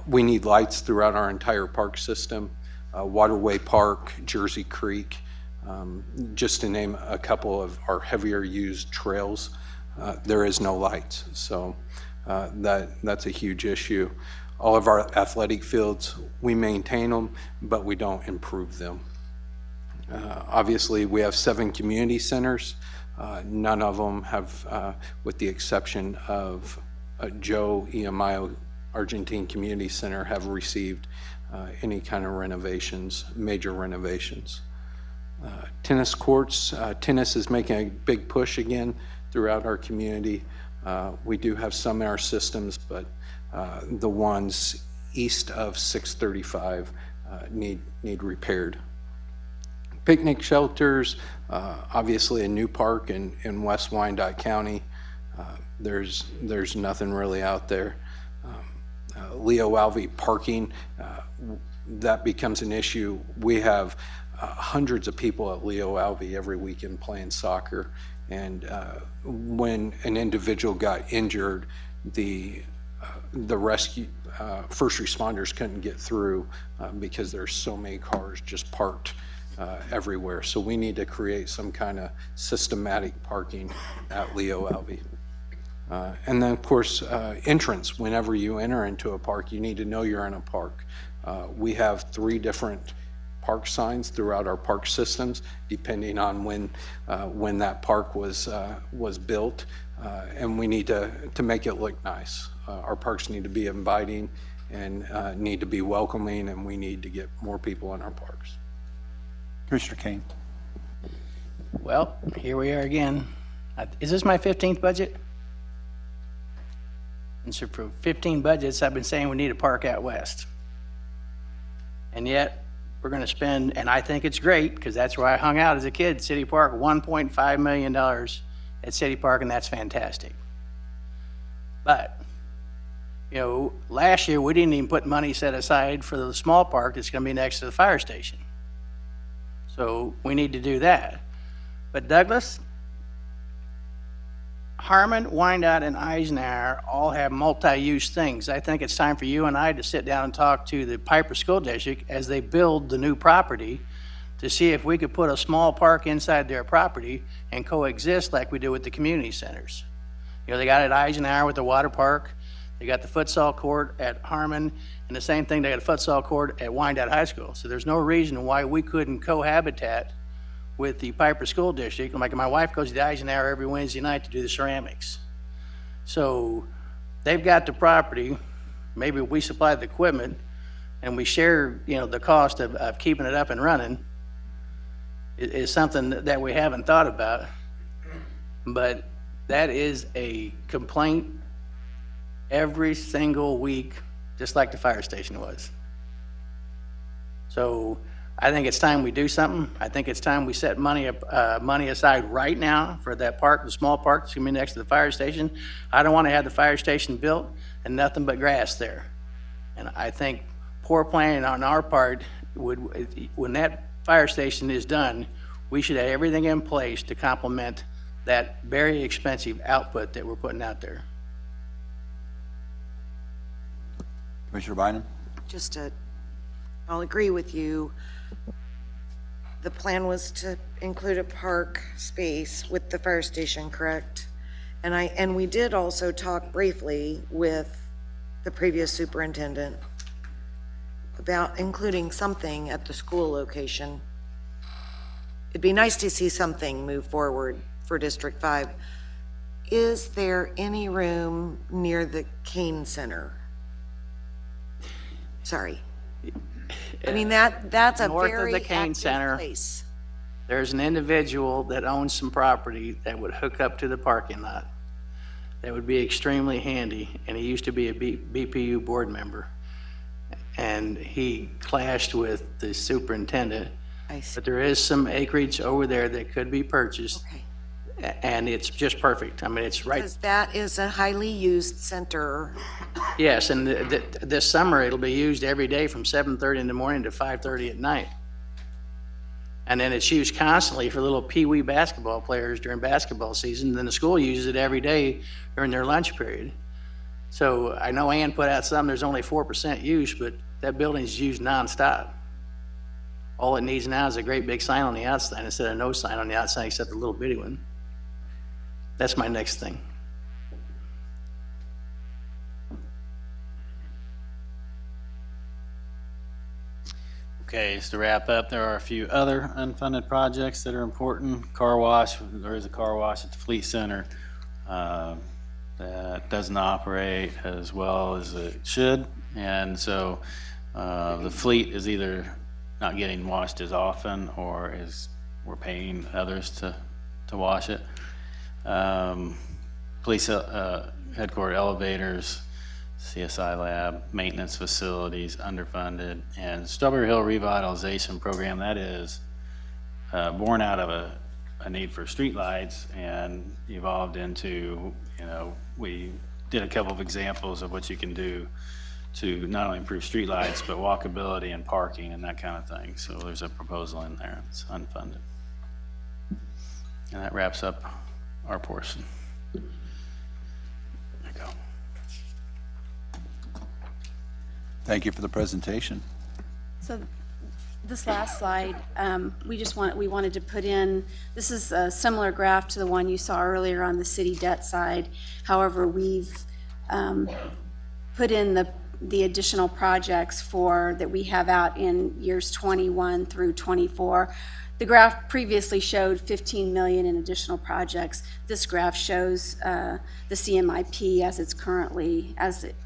We need lights throughout our entire park system. Waterway Park, Jersey Creek, just to name a couple of our heavier used trails, there is no lights, so that's a huge issue. All of our athletic fields, we maintain them, but we don't improve them. Obviously, we have 7 community centers. None of them have, with the exception of Joe EMI Argentine Community Center, have received any kind of renovations, major renovations. Tennis courts, tennis is making a big push again throughout our community. We do have some in our systems, but the ones east of 635 need repaired. Picnic shelters, obviously a new park in West Wyandotte County. There's nothing really out there. Leo Alvey parking, that becomes an issue. We have hundreds of people at Leo Alvey every weekend playing soccer, and when an individual got injured, the rescue first responders couldn't get through because there's so many cars just parked everywhere. So we need to create some kind of systematic parking at Leo Alvey. And then, of course, entrance. Whenever you enter into a park, you need to know you're in a park. We have 3 different park signs throughout our park systems, depending on when that park was built, and we need to make it look nice. Our parks need to be inviting and need to be welcoming, and we need to get more people in our parks. Commissioner Kane. Well, here we are again. Is this my 15th budget? And so for 15 budgets, I've been saying we need a park out west. And yet, we're going to spend, and I think it's great, because that's where I hung out as a kid, City Park, $1.5 million at City Park, and that's fantastic. But, you know, last year, we didn't even put money set aside for the small park that's going to be next to the fire station. So we need to do that. But Douglas, Harmon, Wyandotte, and Eisenhower all have multi-use things. I think it's time for you and I to sit down and talk to the Piper School District as they build the new property to see if we could put a small park inside their property and coexist like we do with the community centers. You know, they got it at Eisenhower with the water park. They got the futsal court at Harmon, and the same thing, they got a futsal court at Wyandotte High School. So there's no reason why we couldn't cohabitat with the Piper School District. Like, my wife goes to Eisenhower every Wednesday night to do the ceramics. So they've got the property, maybe we supply the equipment, and we share, you know, the cost of keeping it up and running is something that we haven't thought about. But that is a complaint every single week, just like the fire station was. So I think it's time we do something. I think it's time we set money aside right now for that park, the small park that's gonna be next to the fire station. I don't want to have the fire station built and nothing but grass there. And I think poor planning on our part when that fire station is done, we should have everything in place to complement that very expensive output that we're putting out there. Commissioner Bynum? I'll agree with you. The plan was to include a park space with the fire station, correct? And we did also talk briefly with the previous superintendent about including something at the school location. It'd be nice to see something move forward for District 5. Is there any room near the Kane Center? Sorry. I mean, that's a North of very the Kane active Center. place. There's an individual that owns some property that would hook up to the parking lot. That would be extremely handy, and he used to be a BPU board member. And he clashed with the superintendent. I see. But there is some acreage over there that could be purchased, Okay. and it's just perfect. I mean, it's right, Because that is a highly used center. yes, and this summer, it'll be used every day from 7:30 in the morning to 5:30 at night. And then it's used constantly for little pee-wee basketball players during basketball season. Then the school uses it every day during their lunch period. So I know Ann put out some, there's only 4% use, but that building's used nonstop. All it needs now is a great big sign on the outside instead of no sign on the outside except a little bitty one. That's my next thing. Okay, so to wrap up, there are a few other unfunded projects that are important. Car wash, there is a car wash at the Fleet Center that doesn't operate as well as it should. And so the fleet is either not getting washed as often or we're paying others to wash it. Police headquarters elevators, CSI lab, maintenance facilities, underfunded, and Strawberry Hill Revitalization Program, that is born out of a need for streetlights and evolved into, we did a couple of examples of what you can do to not only improve streetlights, but walkability and parking and that kind of thing. So there's a proposal in there, it's unfunded. And that wraps up our portion. There you go. Thank you for the presentation. So this last slide, we wanted to put in, this is a similar graph to the one you saw earlier on the city debt side. However, we've put in the additional projects that we have out in years 21 through 24. The graph previously showed 15 million in additional projects. This graph shows the CMIP as it's currently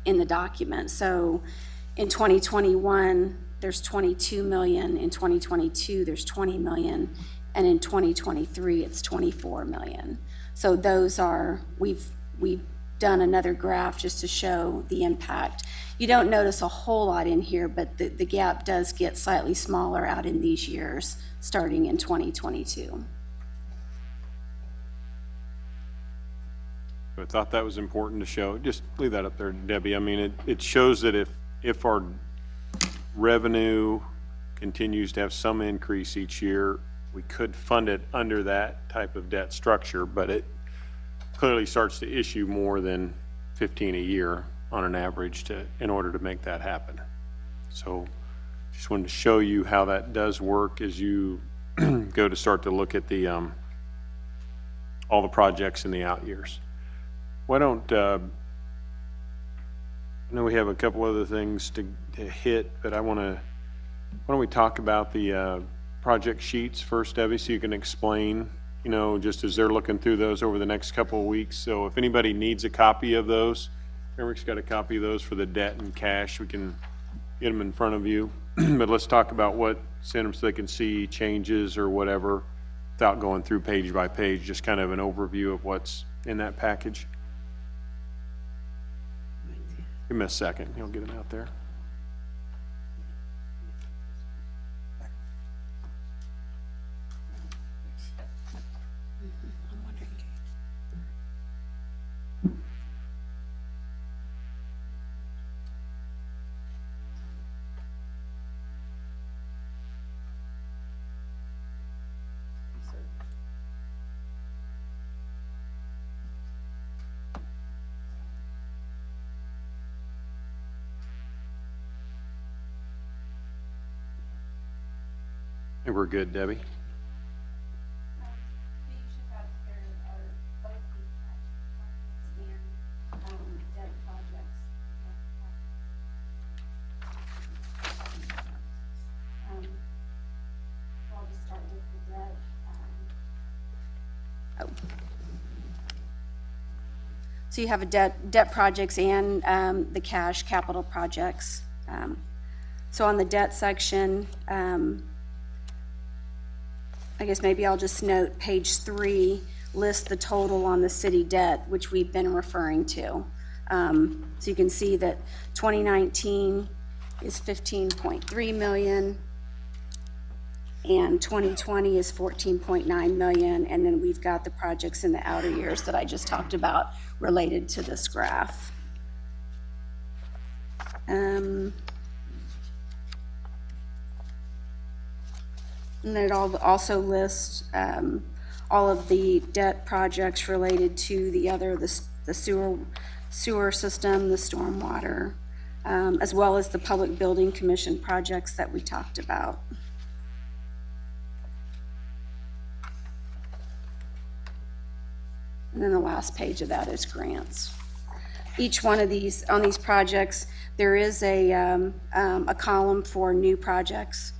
in the document. So in 2021, there's 22 million. In 2022, there's 20 million. And in 2023, it's 24 million. So those are, we've done another graph just to show the impact. You don't notice a whole lot in here, but the gap does get slightly smaller out in these years, starting in 2022. I thought that was important to show. Just leave that up there, Debbie. I mean, it shows that if our revenue continues to have some increase each year, we could fund it under that type of debt structure, but it clearly starts to issue more than 15 a year on an average in order to make that happen. So just wanted to show you how that does work as you go to start to look at the all the projects in the out years. Why don't I know we have a couple other things to hit, but why don't we talk about the project sheets first, Debbie, so you can explain, just as they're looking through those over the next couple of weeks. So if anybody needs a copy of those, Eric's got a copy of those for the debt and cash. We can get them in front of you. But let's talk about send them so they can see changes or whatever without going through page by page, just kind of an overview of what's in that package. Give him a second, he'll get them out there. think we're good, Debbie. So you have a debt projects and the cash capital projects. So on the debt section, I guess maybe I'll just note page 3 lists the total on the city debt, which we've been referring to. So you can see that 2019 is 15.3 million, and 2020 is 14.9 million, and then we've got the projects in the outer years that I just talked about related to this graph. And then it also lists all of the debt projects related to the sewer system, the stormwater, as well as the Public Building Commission projects that we talked about. And then the last page of that is grants. Each one of these, on these projects, there is a column for new projects.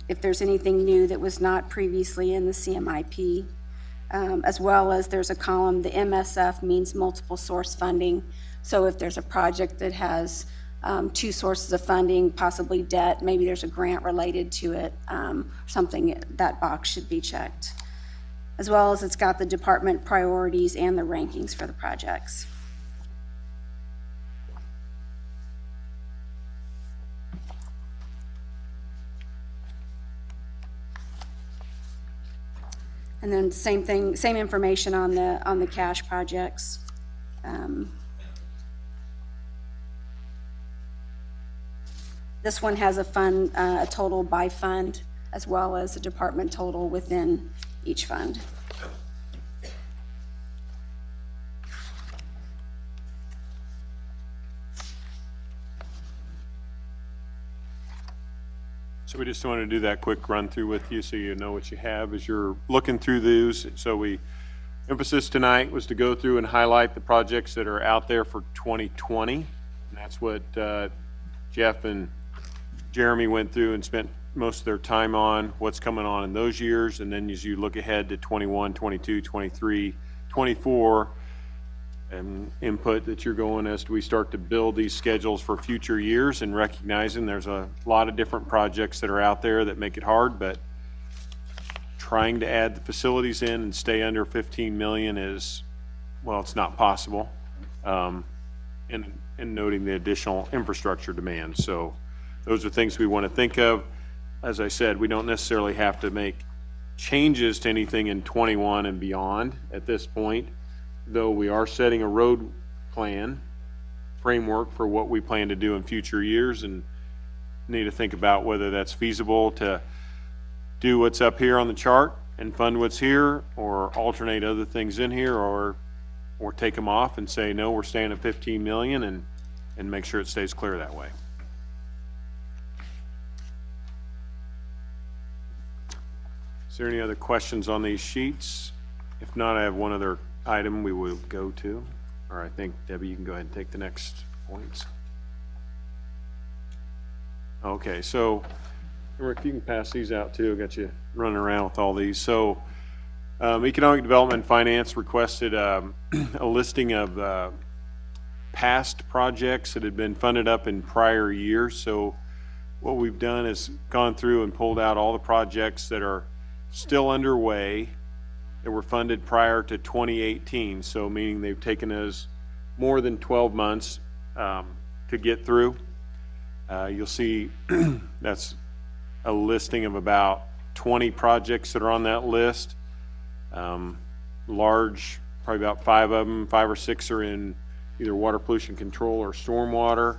If there's anything new that was not previously in the CMIP, as well as there's a column, the MSF means multiple source funding. So if there's a project that has 2 sources of funding, possibly debt, maybe there's a grant related to it, something, that box should be checked. As well as it's got the department priorities and the rankings for the projects. And then same thing, same information on the cash projects. This one has a fund, a total by fund, as well as a department total within each fund. So we just wanted to do that quick run through with you so you know what you have as you're looking through these. So emphasis tonight was to go through and highlight the projects that are out there for 2020. And that's what Jeff and Jeremy went through and spent most of their time on, what's coming on in those years. And then as you look ahead to 21, 22, 23, 24, and input that you're going as we start to build these schedules for future years, and recognizing there's a lot of different projects that are out there that make it hard, but trying to add the facilities in and stay under 15 million is, well, it's not possible. And noting the additional infrastructure demands. So those are things we want to think of. As I said, we don't necessarily have to make changes to anything in 21 and beyond at this point, though we are setting a road plan framework for what we plan to do in future years, and need to think about whether that's feasible to do what's up here on the chart and fund what's here, or alternate other things in here, or take them off and say, no, we're staying at 15 million and make sure it stays clear that way. Is there any other questions on these sheets? If not, I have one other item we will go to, or I think, Debbie, you can go ahead and take the next points. Okay, so Rick, you can pass these out too. I got you running around with all these. So Economic Development and Finance requested a listing of past projects that had been funded up in prior years. So what we've done is gone through and pulled out all the projects that are still underway that were funded prior to 2018. So meaning they've taken us more than 12 months to get through. You'll see that's a listing of about 20 projects that are on that list. Large, probably about 5 of them, 5 or 6 are in either water pollution control or stormwater.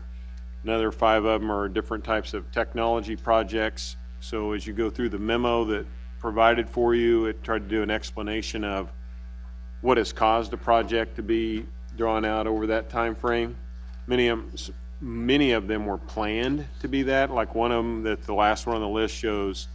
Another 5 of them are different types of technology projects. So as you go through the memo that provided for you, it tried to do an explanation of what has caused a project to be drawn out over that time frame. Many of them were planned to be that. Like one of them, that the last one on the list shows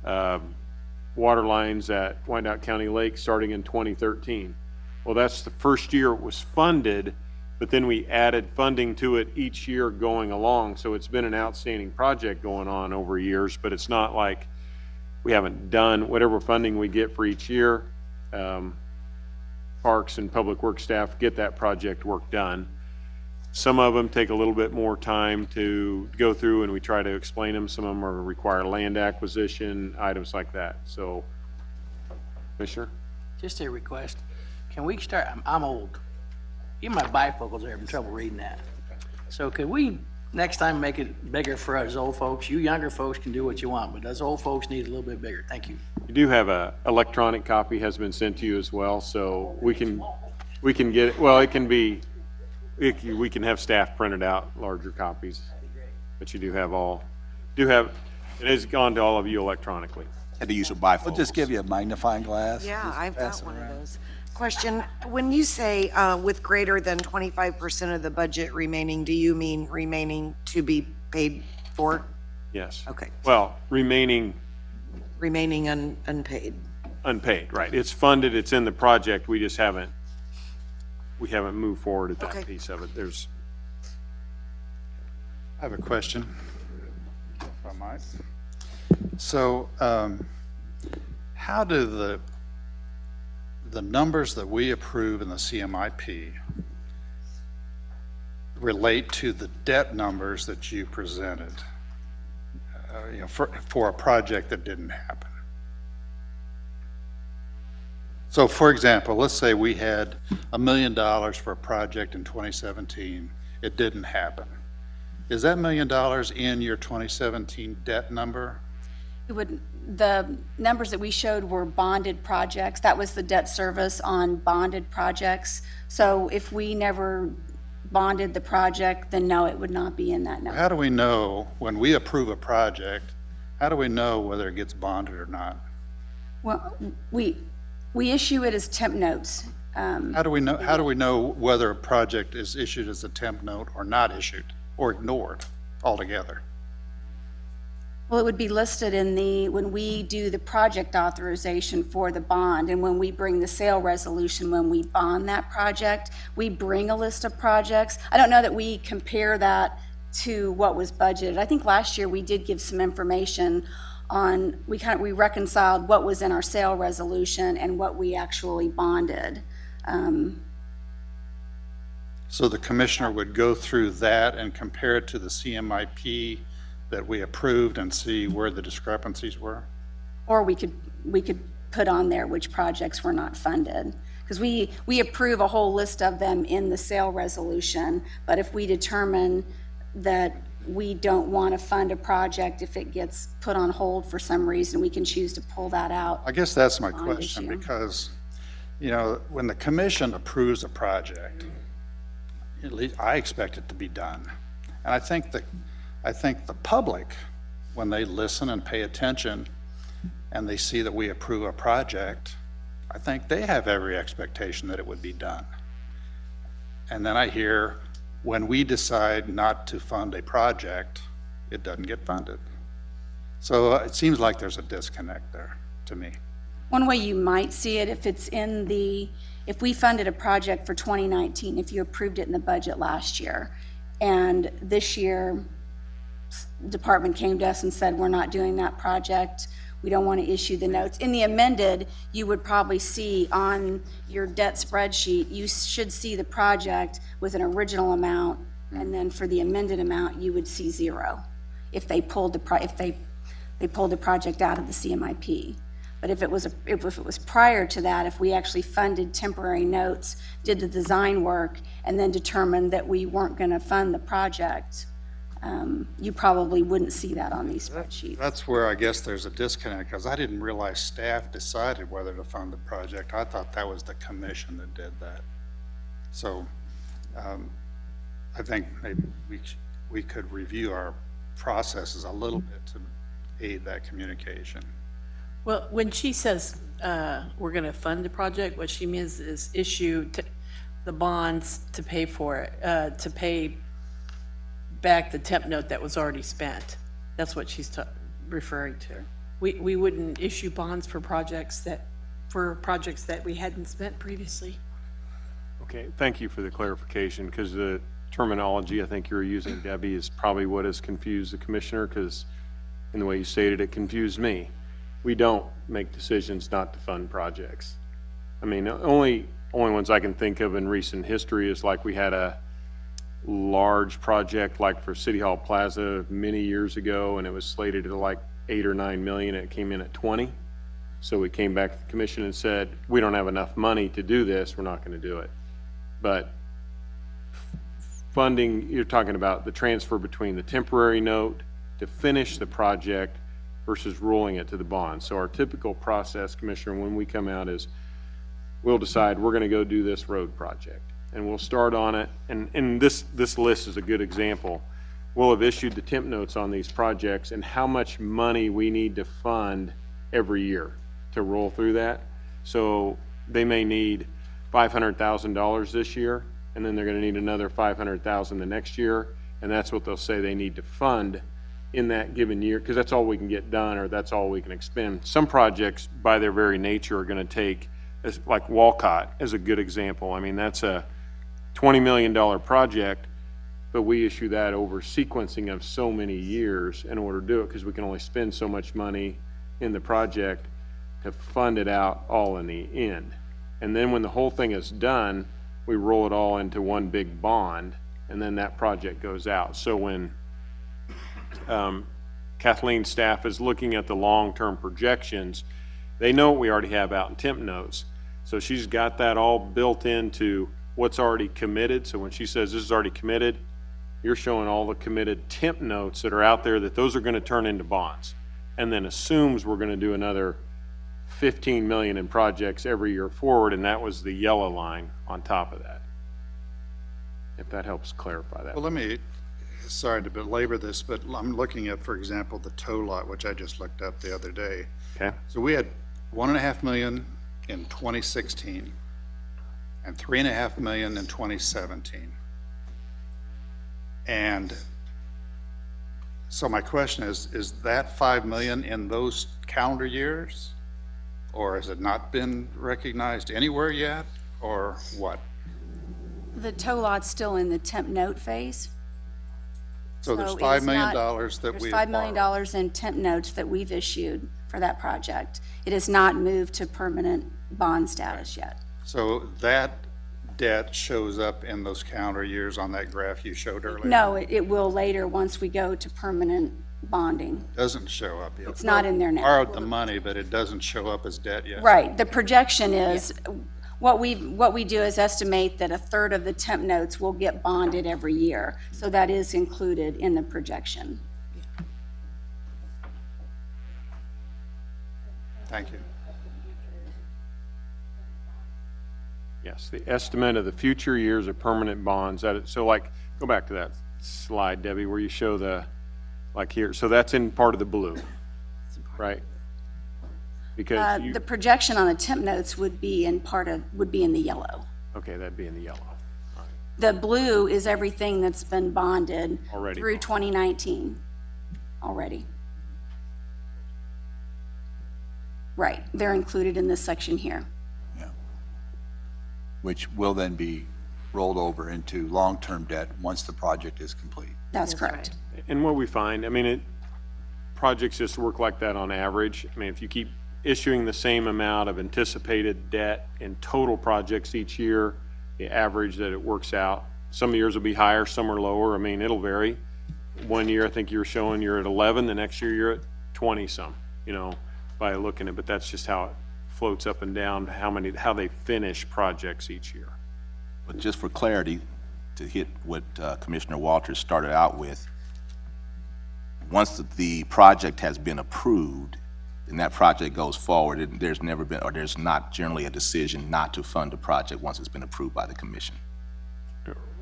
water lines at Wyandotte County Lake starting in 2013. Well, that's the first year it was funded, but then we added funding to it each year going along. So it's been an outstanding project going on over years, but it's not like we haven't done whatever funding we get for each year. Parks and Public Works staff get that project work done. Some of them take a little bit more time to go through, and we try to explain them. Some of them require land acquisition, items like that. So, Commissioner? Just a request. Can we start, I'm old. Even my bifocals are having trouble reading that. So could we next time make it bigger for us old folks? You younger folks can do what you want, but us old folks need a little bit bigger. Thank you. You do have a electronic copy has been sent to you as well, so we can get it. Well, it can be. We can have staff printed out larger copies, but you do have it has gone to all of you electronically. Had to use a bifocal. We'll just give you a magnifying glass. Yeah, Just I've pass got it one of around. those. Question, when you say with greater than 25% of the budget remaining, do you mean remaining to be paid for? Yes. Okay. Well, remaining Remaining unpaid. unpaid, right? It's funded. It's in the project. We just haven't moved forward at that Okay. piece of it. I have a question, if I might. So, how do the numbers that we approve in the CMIP relate to the debt numbers that you presented, for a project that didn't happen? So, for example, let's say we had $1 million for a project in 2017. It didn't happen. Is that $1 million in your 2017 debt number? The numbers that we showed were bonded projects. That was the debt service on bonded projects. So if we never bonded the project, then no, it would not be in that number. How do we know, when we approve a project, how do we know whether it gets bonded or not? Well, we issue it as temp notes. How do we know whether a project is issued as a temp note or not issued, or ignored altogether? Well, it would be listed when we do the project authorization for the bond, and when we bring the sale resolution, when we bond that project, we bring a list of projects. I don't know that we compare that to what was budgeted. I think last year we did give some information on, we reconciled what was in our sale resolution and what we actually bonded. So the commissioner would go through that and compare it to the CMIP that we approved and see where the discrepancies were? Or we could put on there which projects were not funded. Because we approve a whole list of them in the sale resolution, but if we determine that we don't want to fund a project, if it gets put on hold for some reason, we can choose to pull that out. I guess that's my Bond question, issue. because, when the commission approves a project, at least I expect it to be done. And I think the public, when they listen and pay attention and they see that we approve a project, I think they have every expectation that it would be done. And then I hear, when we decide not to fund a project, it doesn't get funded. So it seems like there's a disconnect there to me. One way you might see it, if we funded a project for 2019, if you approved it in the budget last year, and this year, department came to us and said, we're not doing that project, we don't want to issue the notes. In the amended, you would probably see on your debt spreadsheet, you should see the project with an original amount, and then for the amended amount, you would see zero if they pulled the project out of the CMIP. But if it was prior to that, if we actually funded temporary notes, did the design work, and then determined that we weren't going to fund the project, you probably wouldn't see that on these spreadsheets. That's where I guess there's a disconnect, because I didn't realize staff decided whether to fund the project. I thought that was the commission that did that. So I think maybe we could review our processes a little bit to aid that communication. Well, when she says we're going to fund the project, what she means is issue the bonds to pay for it, to pay back the temp note that was already spent. That's what she's referring to. we wouldn't issue bonds for projects that we hadn't spent previously. Okay, thank you for the clarification, because the terminology I think you're using, Debbie, is probably what has confused the commissioner, because in the way you stated it confused me. We don't make decisions not to fund projects. I mean, the only ones I can think of in recent history is like we had a large project like for City Hall Plaza many years ago, and it was slated to like 8 or 9 million. It came in at 20. So we came back to the commission and said, we don't have enough money to do this. We're not going to do it. But funding, you're talking about the transfer between the temporary note to finish the project versus rolling it to the bond. So our typical process, Commissioner, when we come out is we'll decide we're going to go do this road project. And we'll start on it. And this list is a good example. We'll have issued the temp notes on these projects and how much money we need to fund every year to roll through that. So they may need $500,000 this year, and then they're going to need another $500,000 the next year. And that's what they'll say they need to fund in that given year, because that's all we can get done, or that's all we can expend. Some projects, by their very nature, are going to take, like Walcott is a good example. I mean, that's a $20 million project, but we issue that over sequencing of so many years in order to do it, because we can only spend so much money in the project to fund it out all in the end. And then when the whole thing is done, we roll it all into one big bond, and then that project goes out. So when Kathleen's staff is looking at the long-term projections, they know what we already have out in temp notes. So she's got that all built into what's already committed. So when she says this is already committed, you're showing all the committed temp notes that are out there, that those are going to turn into bonds, and then assumes we're going to do another 15 million in projects every year forward, and that was the yellow line on top of that. If that helps clarify that. Well, let me, sorry to belabor this, but I'm looking at, for example, the tow lot, which I just looked up the other day. Okay. So we had 1.5 million in 2016 and 3.5 million in 2017. And so my question is that 5 million in those calendar years? Or has it not been recognized anywhere yet, or what? The tow lot's still in the temp note phase. So there's So $5 it's million not- that we There's $5 million in temp notes that we've issued for that project. It has not moved to permanent bond status yet. So that debt shows up in those calendar years on that graph you showed earlier? No, it will later once we go to permanent bonding. Doesn't show up yet. It's not in there now. Borrowed the money, but it doesn't show up as debt yet. Right, the projection is, what we do is estimate that a third of the temp notes will get bonded every year. So that is included in the projection. Thank you. Yes, the estimate of the future years of permanent bonds. So like, go back to that slide, Debbie, where you show the, like here. So that's in part of the blue, right? Because you, The projection on the temp notes would be in the yellow. okay, that'd be in the yellow. The blue is everything that's been bonded Already through bonded. 2019 already. Right, they're included in this section here. Which will then be rolled over into long-term debt once the project is complete. That's correct. And what we find, I mean, projects just work like that on average. I mean, if you keep issuing the same amount of anticipated debt in total projects each year, the average that it works out, some years will be higher, some are lower. I mean, it'll vary. One year, I think you're showing you're at 11, the next year you're at 20 some, you know, by looking at, but that's just how it floats up and down, how they finish projects each year. But just for clarity, to hit what Commissioner Walters started out with, once the project has been approved and that project goes forward, there's never been, or there's not generally a decision not to fund the project once it's been approved by the commission.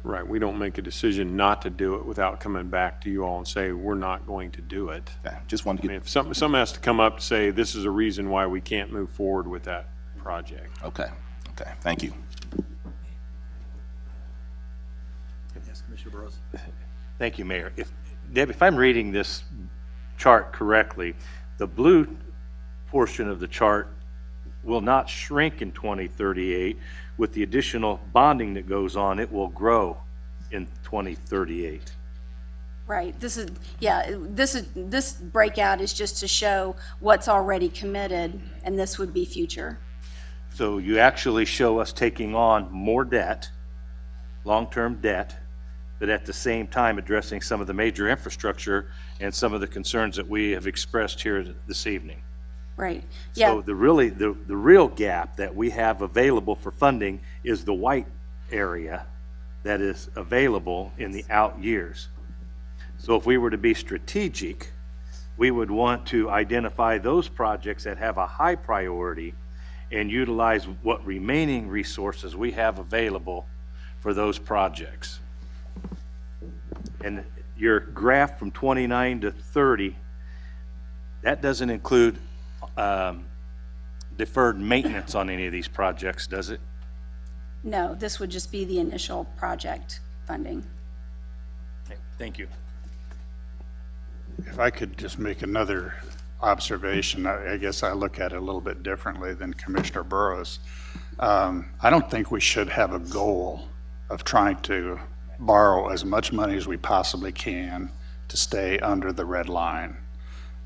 Right, we don't make a decision not to do it without coming back to you all and say, we're not going to do it. Okay, just wanted to I mean, get, if something has to come up to say, this is a reason why we can't move forward with that project. okay, thank you. Yes, Commissioner Burrows. Thank you, Mayor. Deb, if I'm reading this chart correctly, The blue portion of the chart will not shrink in 2038. With the additional bonding that goes on, it will grow in 2038. Right, this breakout is just to show what's already committed, and this would be future. So you actually show us taking on more debt, long-term debt, but at the same time addressing some of the major infrastructure and some of the concerns that we have expressed here this evening. Right, So yeah, the real gap that we have available for funding is the white area that is available in the out years. So if we were to be strategic, we would want to identify those projects that have a high priority and utilize what remaining resources we have available for those projects. And your graph from 29 to 30, that doesn't include deferred maintenance on any of these projects, does it? no, this would just be the initial project funding. Okay, thank you. If I could just make another observation, I guess I look at it a little bit differently than Commissioner Burrows. I don't think we should have a goal of trying to borrow as much money as we possibly can to stay under the red line.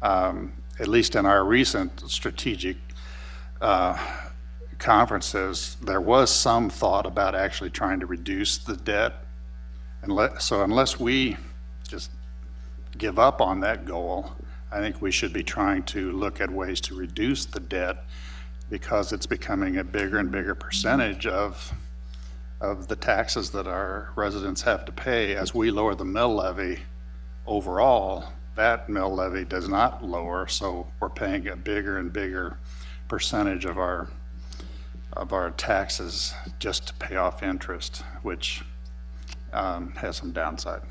At least in our recent strategic conferences, there was some thought about actually trying to reduce the debt. So unless we just give up on that goal, I think we should be trying to look at ways to reduce the debt, because it's becoming a bigger and bigger percentage of the taxes that our residents have to pay. As we lower the mill levy overall, that mill levy does not lower, so we're paying a bigger and bigger percentage of our taxes just to pay off interest, which has some downside.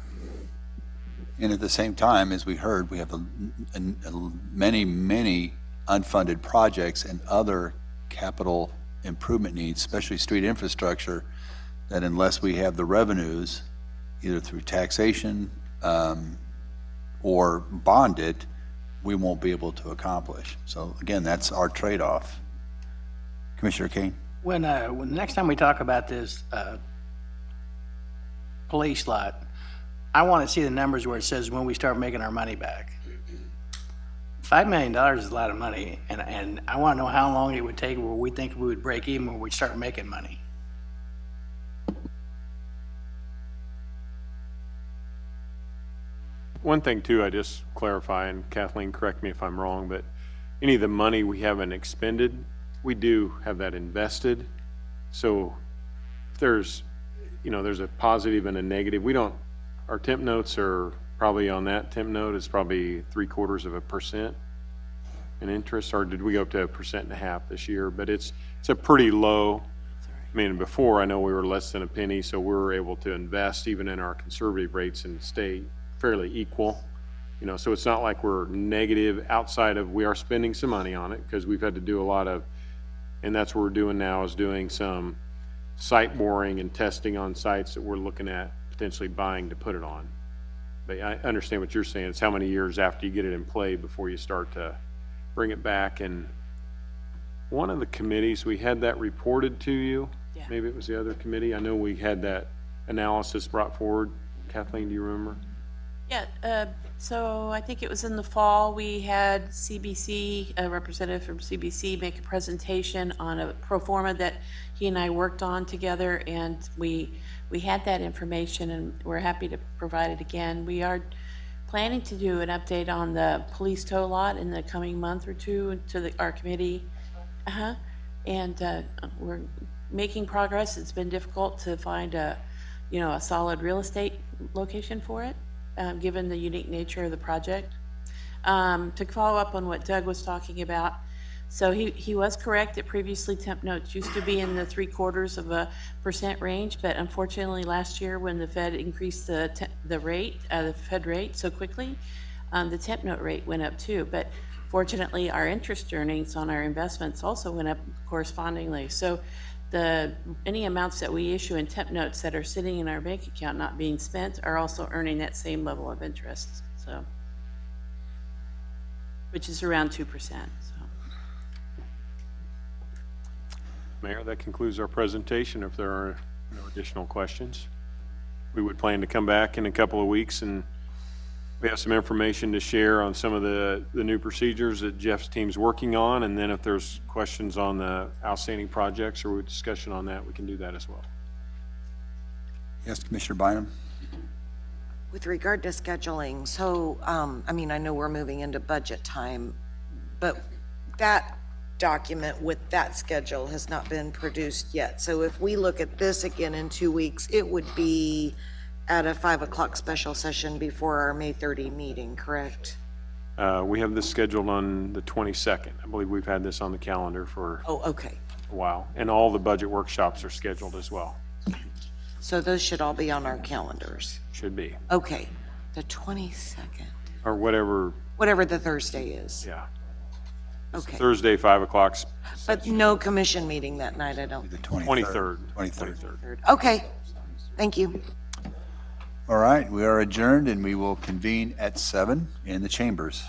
And at the same time, as we heard, we have many unfunded projects and other capital improvement needs, especially street infrastructure, that unless we have the revenues, either through taxation or bonded, we won't be able to accomplish. So again, that's our trade-off. Commissioner Kane? When the next time we talk about this police lot, I want to see the numbers where it says when we start making our money back. $5 million is a lot of money, and I want to know how long it would take where we think we would break even, where we'd start making money. One thing too, I just clarify, and Kathleen, correct me if I'm wrong, but any of the money we haven't expended, we do have that invested. So if there's a positive and a negative, our temp notes are probably on that temp note, it's probably 0.75% in interest, or did we go up to 1.5% this year? But it's a pretty low. I mean, before I know we were less than a penny, so we were able to invest even in our conservative rates and stay fairly equal. So it's not like we're negative outside of, we are spending some money on it because we've had to do a lot of, and that's what we're doing now, is doing some site boring and testing on sites that we're looking at potentially buying to put it on. But I understand what you're saying. It's how many years after you get it in play before you start to bring it back. And one of the committees, we had that reported to you. Yeah. Maybe it was the other committee. I know we had that analysis brought forward. Kathleen, do you remember? Yeah, so I think it was in the fall, we had CBC, a representative from CBC, make a presentation on a pro forma that he and I worked on together, and we had that information, and we're happy to provide it again. We are planning to do an update on the police tow lot in the coming month or two to our committee. And we're making progress. It's been difficult to find a solid real estate location for it, given the unique nature of the project. To follow up on what Doug was talking about, so he was correct that previously temp notes used to be in the 0.75% range, but unfortunately last year when the Fed increased the rate, the Fed rate so quickly, the temp note rate went up too. But fortunately, our interest earnings on our investments also went up correspondingly. So any amounts that we issue in temp notes that are sitting in our bank account not being spent are also earning that same level of interest. So which is around 2%, so. Mayor, that concludes our presentation. If there are no additional questions, we would plan to come back in a couple of weeks, and we have some information to share on some of the new procedures that Jeff's team's working on, and then if there's questions on the outstanding projects or discussion on that, we can do that as well. Yes, Commissioner Bynum? With regard to scheduling, so, I mean, I know we're moving into budget time, but that document with that schedule has not been produced yet. So if we look at this again in 2 weeks, it would be at a 5 o'clock special session before our May 30 meeting, correct? We have this scheduled on the 22nd. I believe we've had this on the calendar for Oh, okay. a while, and all the budget workshops are scheduled as well. So those should all be on our calendars. Should be, Okay, the 22nd, or whatever, whatever the Thursday is. yeah. Okay, Thursday, 5 o'clock, but no commission meeting that night, I don't. The 23rd. 23rd. Okay, thank you. All right, we are adjourned, and we will convene at 7 in the chambers.